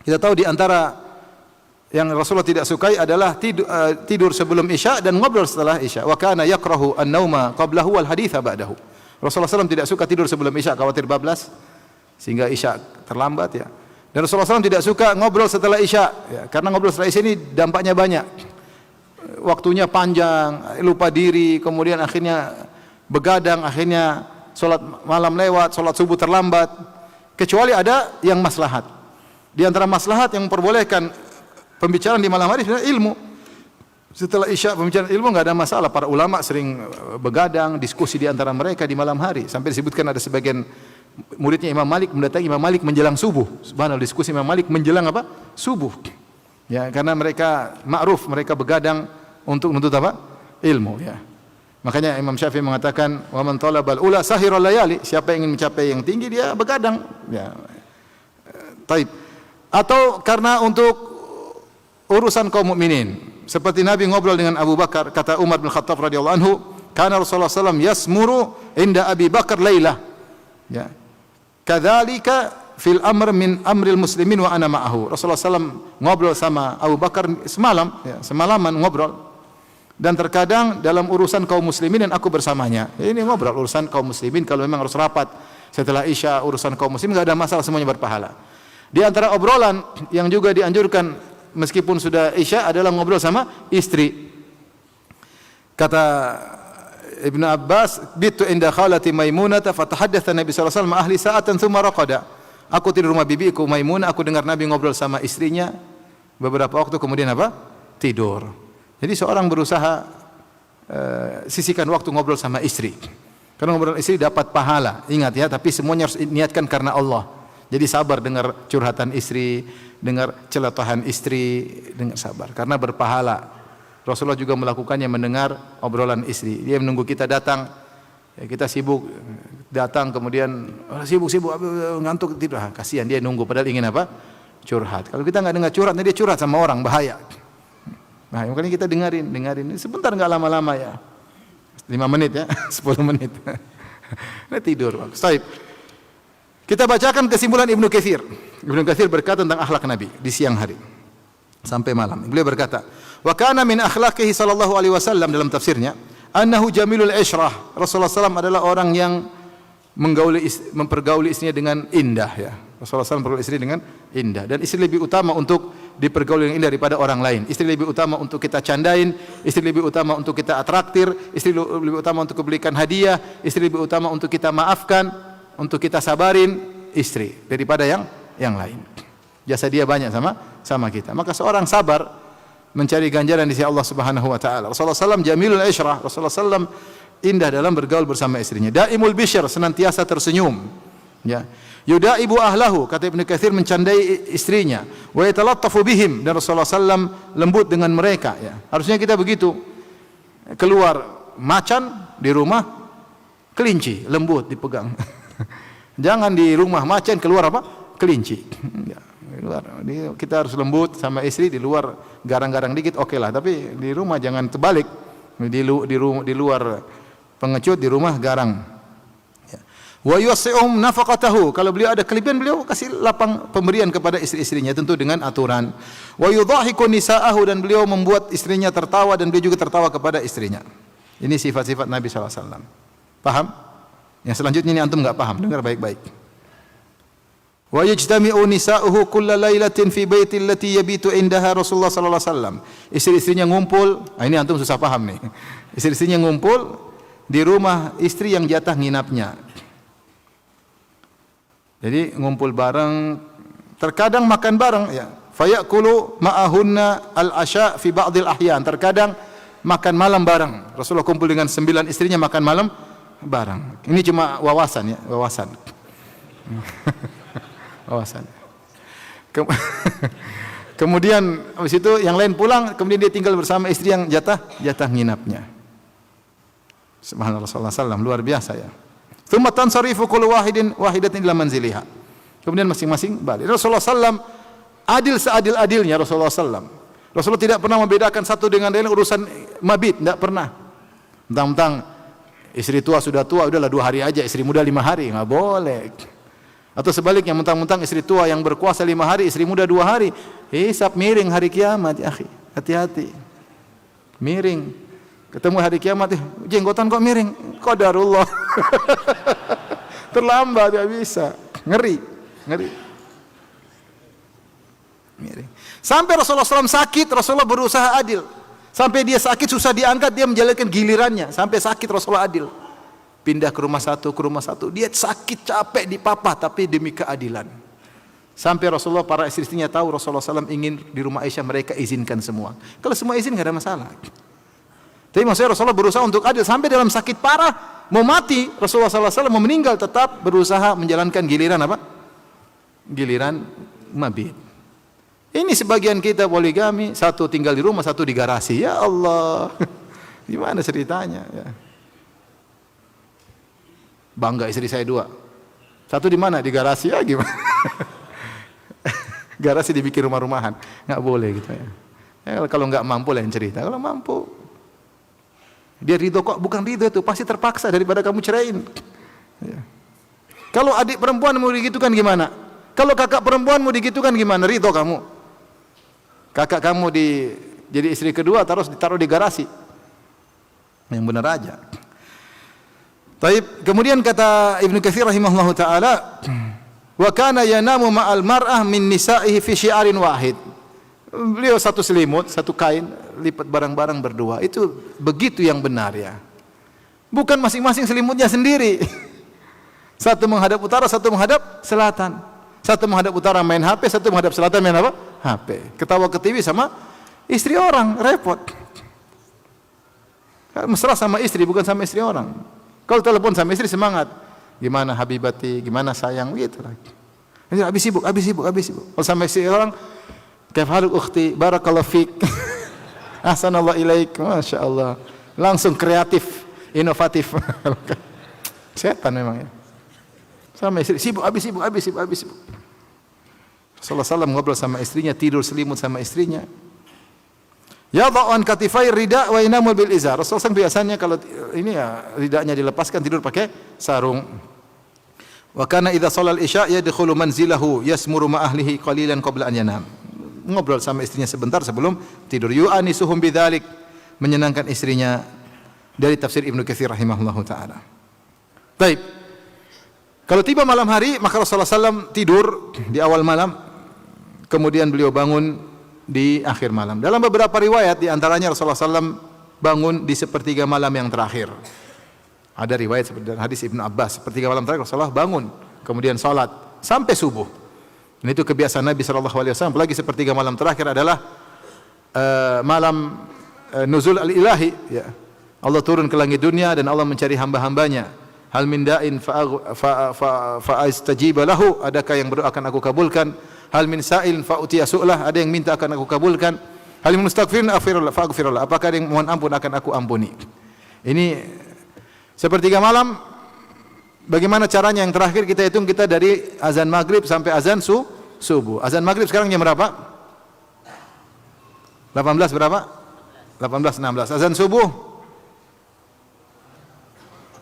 Kita tahu di antara yang Rasulullah tidak sukai adalah tidur sebelum Isya dan ngobrol setelah Isya. Wa kana yakrahu an-nauma qablahu wal haditha ba'dahu. Rasulullah SAW tidak suka tidur sebelum Isya, khawatir bablas sehingga Isya terlambat ya. Dan Rasulullah SAW tidak suka ngobrol setelah Isya ya, karena ngobrol setelah Isya ini dampaknya banyak. Waktunya panjang, lupa diri, kemudian akhirnya begadang, akhirnya sholat malam lewat, sholat subuh terlambat. Kecuali ada yang maslahat. Di antara maslahat yang memperbolehkan pembicaraan di malam hari sebenarnya ilmu. Setelah Isya pembicaraan ilmu enggak ada masalah. Para ulama sering begadang, diskusi di antara mereka di malam hari. Sampai disebutkan ada sebagian muridnya Imam Malik mendatangi Imam Malik menjelang subuh. Subhanallah, diskusi Imam Malik menjelang apa? Subuh. Ya, karena mereka ma'ruf, mereka begadang untuk menuntut apa? Ilmu ya. Makanya Imam Syafi'i mengatakan, "Wa man talabal ula sahirul layali." Siapa yang ingin mencapai yang tinggi dia begadang, ya. Taib. Atau karena untuk urusan kaum mukminin. Seperti Nabi ngobrol dengan Abu Bakar, kata Umar bin Khattab radhiyallahu anhu, "Kana Rasulullah sallallahu alaihi wasallam yasmuru inda Abi Bakar lailah." Ya. Kadzalika fil amr min amril muslimin wa ana ma'ahu. Rasulullah SAW ngobrol sama Abu Bakar semalam, ya, semalaman ngobrol. Dan terkadang dalam urusan kaum muslimin dan aku bersamanya. Ini ngobrol urusan kaum muslimin kalau memang harus rapat setelah Isya urusan kaum muslimin enggak ada masalah, semuanya berpahala. Di antara obrolan yang juga dianjurkan meskipun sudah Isya adalah ngobrol sama istri. Kata Ibnu Abbas, "Bitu inda khalati Maimunah fatahaddatsa Nabi sallallahu alaihi wasallam ahli sa'atan tsumma raqada." Aku tidur rumah bibiku Maimunah, aku dengar Nabi ngobrol sama istrinya beberapa waktu kemudian apa? Tidur. Jadi seorang berusaha sisihkan waktu ngobrol sama istri. Karena ngobrol istri dapat pahala. Ingat ya, tapi semuanya harus niatkan karena Allah. Jadi sabar dengar curhatan istri, dengar celotehan istri, dengar sabar karena berpahala. Rasulullah juga melakukannya mendengar obrolan istri. Dia menunggu kita datang, ya, kita sibuk datang kemudian sibuk ngantuk tidur. Kasihan dia nunggu padahal ingin apa? Curhat. Kalau kita nggak dengar curhat, dia curhat sama orang bahaya. Nah, makanya kita dengerin. Sebentar nggak lama-lama ya. 5 menit ya, 10 menit. Ini tidur. Baik. Kita bacakan kesimpulan Ibnu Katsir. Ibnu Katsir berkata tentang akhlak Nabi di siang hari sampai malam. Beliau berkata, "Wa kana min akhlaqihi sallallahu alaihi wasallam," dalam tafsirnya, "annahu jamilul ishrah." Rasulullah SAW adalah orang yang mempergauli istrinya dengan indah ya. Rasulullah SAW mempergauli istri dengan indah, dan istri lebih utama untuk dipergauli dengan indah daripada orang lain. Istri lebih utama untuk kita candain, istri lebih utama untuk kita atraktir, istri lebih utama untuk belikan hadiah, istri lebih utama untuk kita maafkan, untuk kita sabarin istri daripada yang lain. Jasa dia banyak sama kita. Maka seorang sabar mencari ganjaran di sisi Allah Subhanahu wa taala. Rasulullah SAW jamilul ishrah. Rasulullah SAW indah dalam bergaul bersama istrinya. Daimul bishr, senantiasa tersenyum. Ya. Yudaibu ahlahu, kata Ibnu Katsir, mencandai istrinya. Wa yatalattafu bihim, dan Rasulullah SAW lembut dengan mereka. Ya. Harusnya kita begitu. Keluar macan, di rumah kelinci, lembut dipegang. Jangan di rumah macan, keluar apa? Kelinci. Ya. Kita harus lembut sama istri, di luar garang-garang dikit oke lah, tapi di rumah jangan terbalik. Di luar pengecut, di rumah garang. Wa yusi'um nafaqatahu, kalau beliau ada kelebihan beliau kasih lapang pemberian kepada istri-istrinya, tentu dengan aturan. Wa yudhahiku nisa'ahu, dan beliau membuat istrinya tertawa dan beliau juga tertawa kepada istrinya. Ini sifat-sifat Nabi SAW. Paham? Yang selanjutnya ini antum enggak paham, dengar baik-baik. Wa yajtami'u nisa'uhu kulla lailatin fi baiti allati yabitu indaha Rasulullah sallallahu alaihi wasallam. Istri-istrinya ngumpul, ini antum susah paham nih. Istri-istrinya ngumpul di rumah istri yang jatah nginapnya. Jadi ngumpul bareng, terkadang makan bareng ya. Fayakulu ma'ahunna al-asya fi ba'dil ahyan. Terkadang makan malam bareng. Rasulullah kumpul dengan 9 istrinya makan malam bareng. Ini cuma wawasan ya, wawasan. Wawasan. Kemudian habis itu yang lain pulang, kemudian dia tinggal bersama istri yang jatah nginapnya. Subhanallah, Rasulullah SAW luar biasa ya. Tsumma tansarifu kullu wahidatin ila manziliha. Kemudian masing-masing balik. Rasulullah SAW adil seadil-adilnya Rasulullah SAW. Rasulullah tidak pernah membedakan satu dengan lain urusan mabit, tidak pernah. Mentang-mentang istri tua sudah tua, udahlah 2 hari aja, istri muda 5 hari, enggak boleh. Atau sebaliknya, mentang-mentang istri tua yang berkuasa 5 hari, istri muda 2 hari, hisab miring hari kiamat ya akhi. Hati-hati. Miring. Ketemu hari kiamat, jenggotan kok miring. Qadarullah. Terlambat, tidak bisa. Ngeri. Miring. Sampai Rasulullah SAW sakit, Rasulullah berusaha adil. Sampai dia sakit susah diangkat, dia menjalankan gilirannya. Sampai sakit Rasulullah adil. Pindah ke rumah satu, dia sakit capek dipapah, tapi demi keadilan. Sampai Rasulullah, para istri-istrinya tahu Rasulullah SAW ingin di rumah Aisyah, mereka izinkan semua. Kalau semua izin tidak ada masalah. Tapi maksudnya Rasulullah berusaha untuk adil. Sampai dalam sakit parah, mau mati, Rasulullah SAW mau meninggal, tetap berusaha menjalankan giliran apa? Giliran mabit. Ini sebagian kita poligami, satu tinggal di rumah, satu di garasi. Ya Allah, gimana ceritanya? Ya. Bangga istri saya 2. Satu di mana? Di garasi, ya gimana? Garasi dibikin rumah-rumahan, nggak boleh gitu ya. Kalau nggak mampu lain cerita. Kalau mampu, dia ridho kok, bukan ridho itu, pasti terpaksa daripada kamu ceraiin. Ya. Kalau adik perempuan mau digitukan gimana? Kalau kakak perempuan mau digitukan gimana? Ridho kamu. Kakak kamu jadi istri kedua, ditaruh di garasi. Yang benar aja. Taib. Kemudian kata Ibnu Katsir rahimahullahu taala, wa kana yanamu ma'al mar'ah min nisa'ihi fi syi'arin wahid. Beliau satu selimut, satu kain, lipat barang-barang berdua. Itu begitu yang benar ya. Bukan masing-masing selimutnya sendiri. Satu menghadap utara, satu menghadap selatan. Satu menghadap utara main HP, satu menghadap selatan main apa? HP. Ketawa ke TV sama istri orang, repot. Mesra sama istri, bukan sama istri orang. Kalau telepon sama istri semangat. Gimana habibati, gimana sayang, gitu lagi. Ini habis sibuk. Kalau sama istri orang, kaif haluk ukhti, barakallahu fik. Ahsanallahu ilaik, masya Allah. Langsung kreatif, inovatif. Setan memang ya. Sama istri, sibuk, habis sibuk. Rasulullah SAW ngobrol sama istrinya, tidur selimut sama istrinya. Yadha'u an katifai rida wa yanamu bil izar. Rasulullah SAW biasanya kalau ini ya ridanya dilepaskan, tidur pakai sarung. Wa kana idza shalal isya yadkhulu manzilahu yasmuru ma ahlihi qalilan qabla an yanam. Ngobrol sama istrinya sebentar sebelum tidur. Yu'anisuhum bidzalik, menyenangkan istrinya. Dari tafsir Ibnu Katsir rahimahullahu taala. Baik. Kalau tiba malam hari, maka Rasulullah SAW tidur di awal malam, kemudian beliau bangun di akhir malam. Dalam beberapa riwayat, di antaranya Rasulullah SAW bangun di sepertiga malam yang terakhir. Ada riwayat seperti hadis Ibnu Abbas, sepertiga malam terakhir Rasulullah bangun, kemudian salat sampai subuh. Dan itu kebiasaan Nabi SAW. Apalagi sepertiga malam terakhir adalah malam nuzul al-ilahi. Ya. Allah turun ke langit dunia dan Allah mencari hamba-hambanya. Hal min da'in fa'astajiba lahu, adakah yang berdoa akan aku kabulkan? Hal min sa'il fa'utiya su'lah, ada yang minta akan aku kabulkan? Hal min mustaghfirin fa'aghfirullah, apakah ada yang mohon ampun akan aku ampuni? Ini sepertiga malam. Bagaimana caranya? Yang terakhir kita hitung, kita dari azan maghrib sampai azan subuh. Azan maghrib sekarang jam berapa? 18 berapa? 18.16. Azan subuh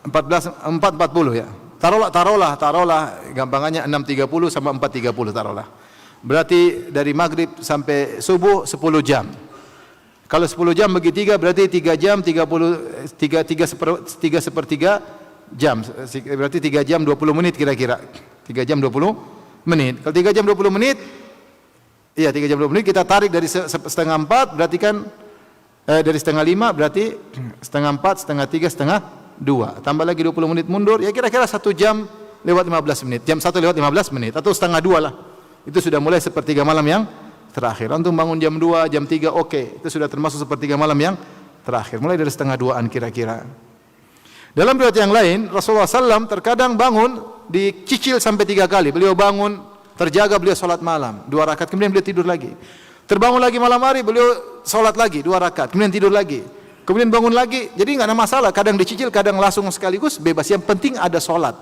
4.40 ya. Taruhlah gampangannya 6.30 sama 4.30 taruhlah. Berarti dari maghrib sampai subuh 10 jam. Kalau 10 jam bagi 3 berarti 3 jam 3 sepertiga jam. Berarti 3 jam 20 menit kira-kira. 3 jam 20 menit. Kalau 3 jam 20 menit, iya 3 jam 20 menit kita tarik dari setengah 4 berarti kan dari setengah 5 berarti setengah 4, setengah 3, setengah 2. Tambah lagi 20 menit mundur, ya kira-kira 1 jam lewat 15 menit. Jam 1 lewat 15 menit atau setengah 2 lah. Itu sudah mulai sepertiga malam yang terakhir. Antum bangun jam 2, jam 3 oke. Itu sudah termasuk sepertiga malam yang terakhir. Mulai dari setengah 2-an kira-kira. Dalam riwayat yang lain, Rasulullah SAW terkadang bangun dicicil sampai 3 kali. Beliau bangun, terjaga, beliau salat malam 2 rakaat, kemudian beliau tidur lagi. Terbangun lagi malam hari, beliau salat lagi 2 rakaat, kemudian tidur lagi. Kemudian bangun lagi, jadi nggak ada masalah. Kadang dicicil, kadang langsung sekaligus, bebas. Yang penting ada solat.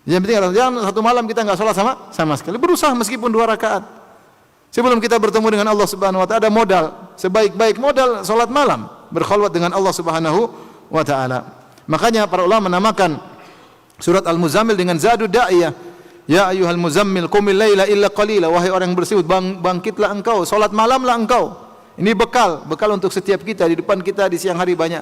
Yang penting jangan satu malam kita nggak solat sama sekali. Berusaha meskipun 2 rakaat. Sebelum kita bertemu dengan Allah Subhanahu Wa Taala, ada modal, sebaik-baik modal solat malam, berkhulwat dengan Allah Subhanahu Wa Taala. Makanya para ulama menamakan surat Al-Muzammil dengan Zadud Da'iyah. Ya ayyuhal muzammil qumil laila illa qalila, wahai orang yang bersujud, bangkitlah engkau, salat malamlah engkau. Ini bekal untuk setiap kita. Di depan kita di siang hari banyak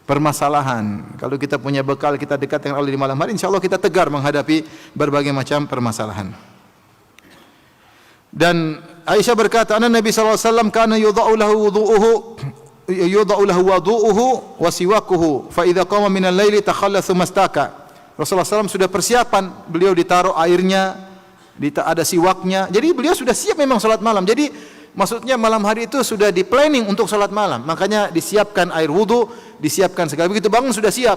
permasalahan. Kalau kita punya bekal, kita dekat dengan Allah di malam hari, insyaallah kita tegar menghadapi berbagai macam permasalahan. Dan Aisyah berkata, Nabi sallallahu alaihi wasallam kana yudha'u lahu wudu'uhu wa siwakuhu, fa idza qama min al-laili takhallathu mastaka. Rasulullah SAW sudah persiapan, beliau ditaruh airnya, ada siwaknya. Jadi beliau sudah siap memang salat malam. Jadi maksudnya malam hari itu sudah di planning untuk salat malam. Makanya disiapkan air wudu, disiapkan segala, begitu bangun sudah siap.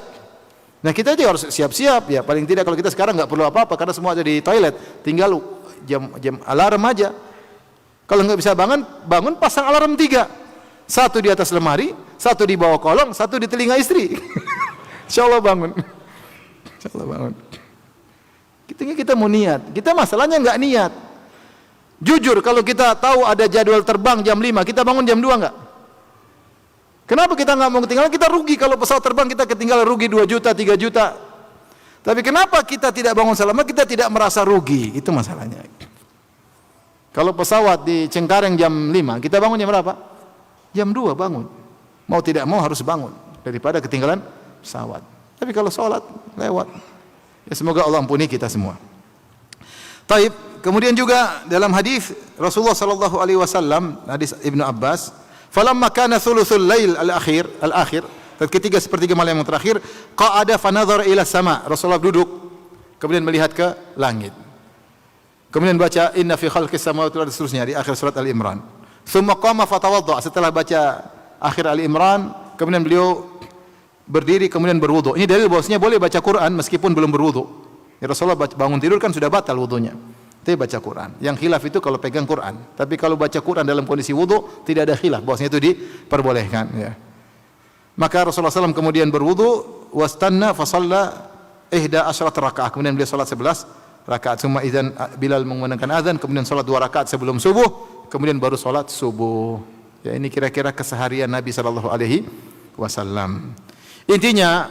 Nah kita juga harus siap-siap ya. Paling tidak kalau kita sekarang nggak perlu apa-apa karena semua ada di toilet. Tinggal jam alarm aja. Kalau nggak bisa bangun pasang alarm 3. 1 di atas lemari, 1 di bawah kolong, 1 di telinga istri. Insyaallah bangun. Insyaallah bangun. Kita mau niat. Kita masalahnya nggak niat. Jujur, kalau kita tahu ada jadwal terbang jam 5, kita bangun jam 2 enggak? Kenapa kita enggak mau ketinggalan? Kita rugi kalau pesawat terbang kita ketinggalan, rugi 2 juta, 3 juta. Tapi kenapa kita tidak bangun selamat? Kita tidak merasa rugi. Itu masalahnya. Kalau pesawat di Cengkareng jam 5, kita bangun jam berapa? Jam 2 bangun. Mau tidak mau harus bangun daripada ketinggalan pesawat. Tapi kalau sholat lewat. Ya semoga Allah ampuni kita semua. Taib. Kemudian juga dalam hadis Rasulullah sallallahu alaihi wasallam, hadis Ibnu Abbas, falamma kana thuluthul lail al-akhir, ketika sepertiga malam yang terakhir, qa'ada fa nadhara ila sama. Rasulullah duduk kemudian melihat ke langit. Kemudian baca inna fi khalqis samawati wal ardi seterusnya di akhir surat Al-Imran. Tsumma qama fa tawadda. Setelah baca akhir Al-Imran, kemudian beliau berdiri kemudian berwudu. Ini dalil bahwasanya boleh baca Quran meskipun belum berwudu. Ya, Rasulullah bangun tidur kan sudah batal wudunya. Tapi baca Quran. Yang khilaf itu kalau pegang Quran. Tapi kalau baca Quran dalam kondisi wudu tidak ada khilaf bahwasanya itu diperbolehkan. Ya. Maka Rasulullah SAW kemudian berwudu, wastanna fasalla ihda asyrat rakaat. Kemudian beliau salat 11 rakaat. Summa idzan Bilal mengumandangkan azan, kemudian salat 2 rakaat sebelum subuh, kemudian baru salat subuh. Ya, ini kira-kira keseharian Nabi sallallahu alaihi wasallam. Intinya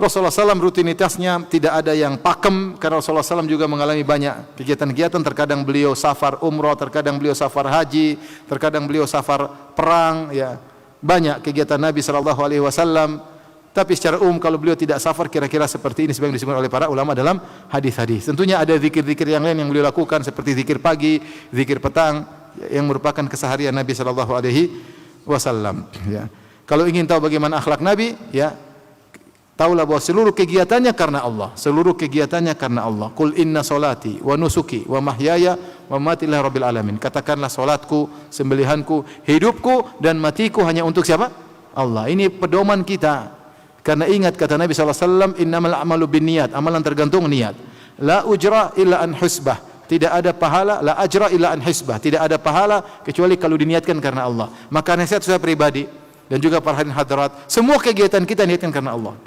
Rasulullah SAW rutinitasnya tidak ada yang pakem, karena Rasulullah SAW juga mengalami banyak kegiatan-kegiatan. Terkadang beliau safar umrah, terkadang beliau safar haji, terkadang beliau safar perang. Ya, banyak kegiatan Nabi sallallahu alaihi wasallam. Tapi secara umum kalau beliau tidak safar kira-kira seperti ini sebagaimana disebutkan oleh para ulama dalam hadis-hadis. Tentunya ada zikir-zikir yang lain yang beliau lakukan seperti zikir pagi, zikir petang yang merupakan keseharian Nabi sallallahu alaihi wasallam. Ya. Kalau ingin tahu bagaimana akhlak Nabi, ya tahulah bahwa seluruh kegiatannya karena Allah. Seluruh kegiatannya karena Allah. Qul inna salati wa nusuki wa mahyaya wa mamati lillahi rabbil alamin. Katakanlah salatku, sembelihanku, hidupku dan matiku hanya untuk siapa? Allah. Ini pedoman kita. Karena ingat kata Nabi SAW, innamal a'malu binniyat, amalan tergantung niat. La ujra illa an husbah, tidak ada pahala, la ajra illa an hisbah, tidak ada pahala kecuali kalau diniatkan karena Allah. Maka nasihat saya pribadi dan juga para hadirin hadirat, semua kegiatan kita niatkan karena Allah.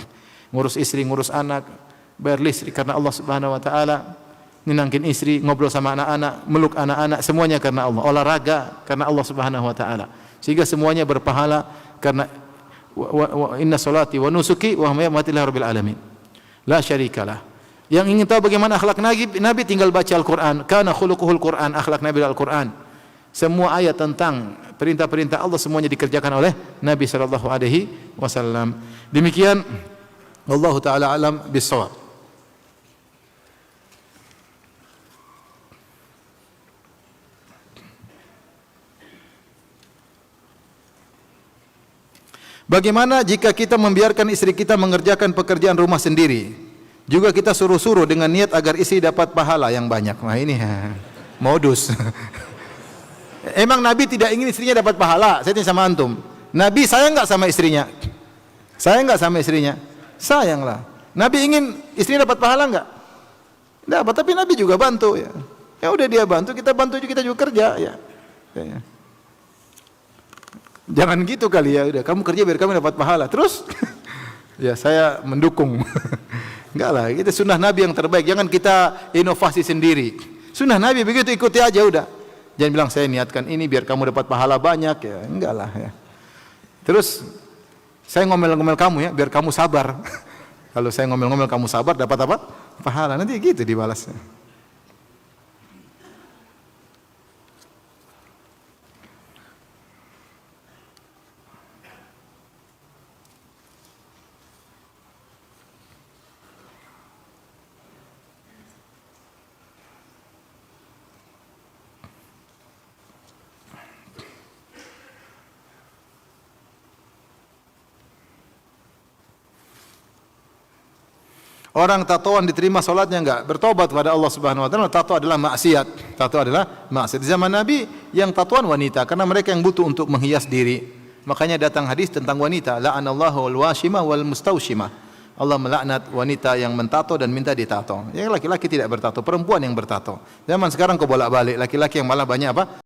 Ngurus istri, ngurus anak, bayar listrik karena Allah Subhanahu wa taala, nyenangin istri, ngobrol sama anak-anak, meluk anak-anak, semuanya karena Allah. Olahraga karena Allah Subhanahu wa taala. Sehingga semuanya berpahala karena inna salati wa nusuki wa mamati lillahi rabbil alamin. La syarikalah. Yang ingin tahu bagaimana akhlak Nabi tinggal baca Al-Qur'an. Kana khuluquhul Qur'an, akhlak Nabi Al-Qur'an. Semua ayat tentang perintah-perintah Allah semuanya dikerjakan oleh Nabi sallallahu alaihi wasallam. Demikian Allah taala alam bis-shawab. Bagaimana jika kita membiarkan istri kita mengerjakan pekerjaan rumah sendiri? Juga kita suruh-suruh dengan niat agar istri dapat pahala yang banyak. Nah ini modus. Emang Nabi tidak ingin istrinya dapat pahala? Saya tanya sama antum. Nabi sayang enggak sama istrinya? Sayang enggak sama istrinya? Sayanglah. Nabi ingin istrinya dapat pahala enggak? Dapat, tapi Nabi juga bantu ya. Ya udah dia bantu, kita bantu juga, kita juga kerja ya. Ya. Jangan gitu kali ya, udah kamu kerja biar kamu dapat pahala. Terus ya saya mendukung. Enggak lah, itu sunnah Nabi yang terbaik. Jangan kita inovasi sendiri. Sunnah Nabi begitu, ikuti aja udah. Jangan bilang saya niatkan ini biar kamu dapat pahala banyak ya. Enggak lah ya. Terus saya ngomel-ngomel kamu ya biar kamu sabar. Kalau saya ngomel-ngomel kamu sabar dapat apa? Pahala. Nanti gitu dibalasnya. Orang tatoan diterima solatnya enggak? Bertobat kepada Allah Subhanahu wa taala. Tato adalah maksiat. Tato adalah maksiat. Di zaman Nabi yang tatoan wanita karena mereka yang butuh untuk menghias diri. Makanya datang hadis tentang wanita, la'anallahu al-washimah wal mustaushimah. Allah melaknat wanita yang mentato dan minta ditato. Yang laki-laki tidak bertato, perempuan yang bertato. Zaman sekarang kok bolak-balik, laki-laki yang malah banyak apa?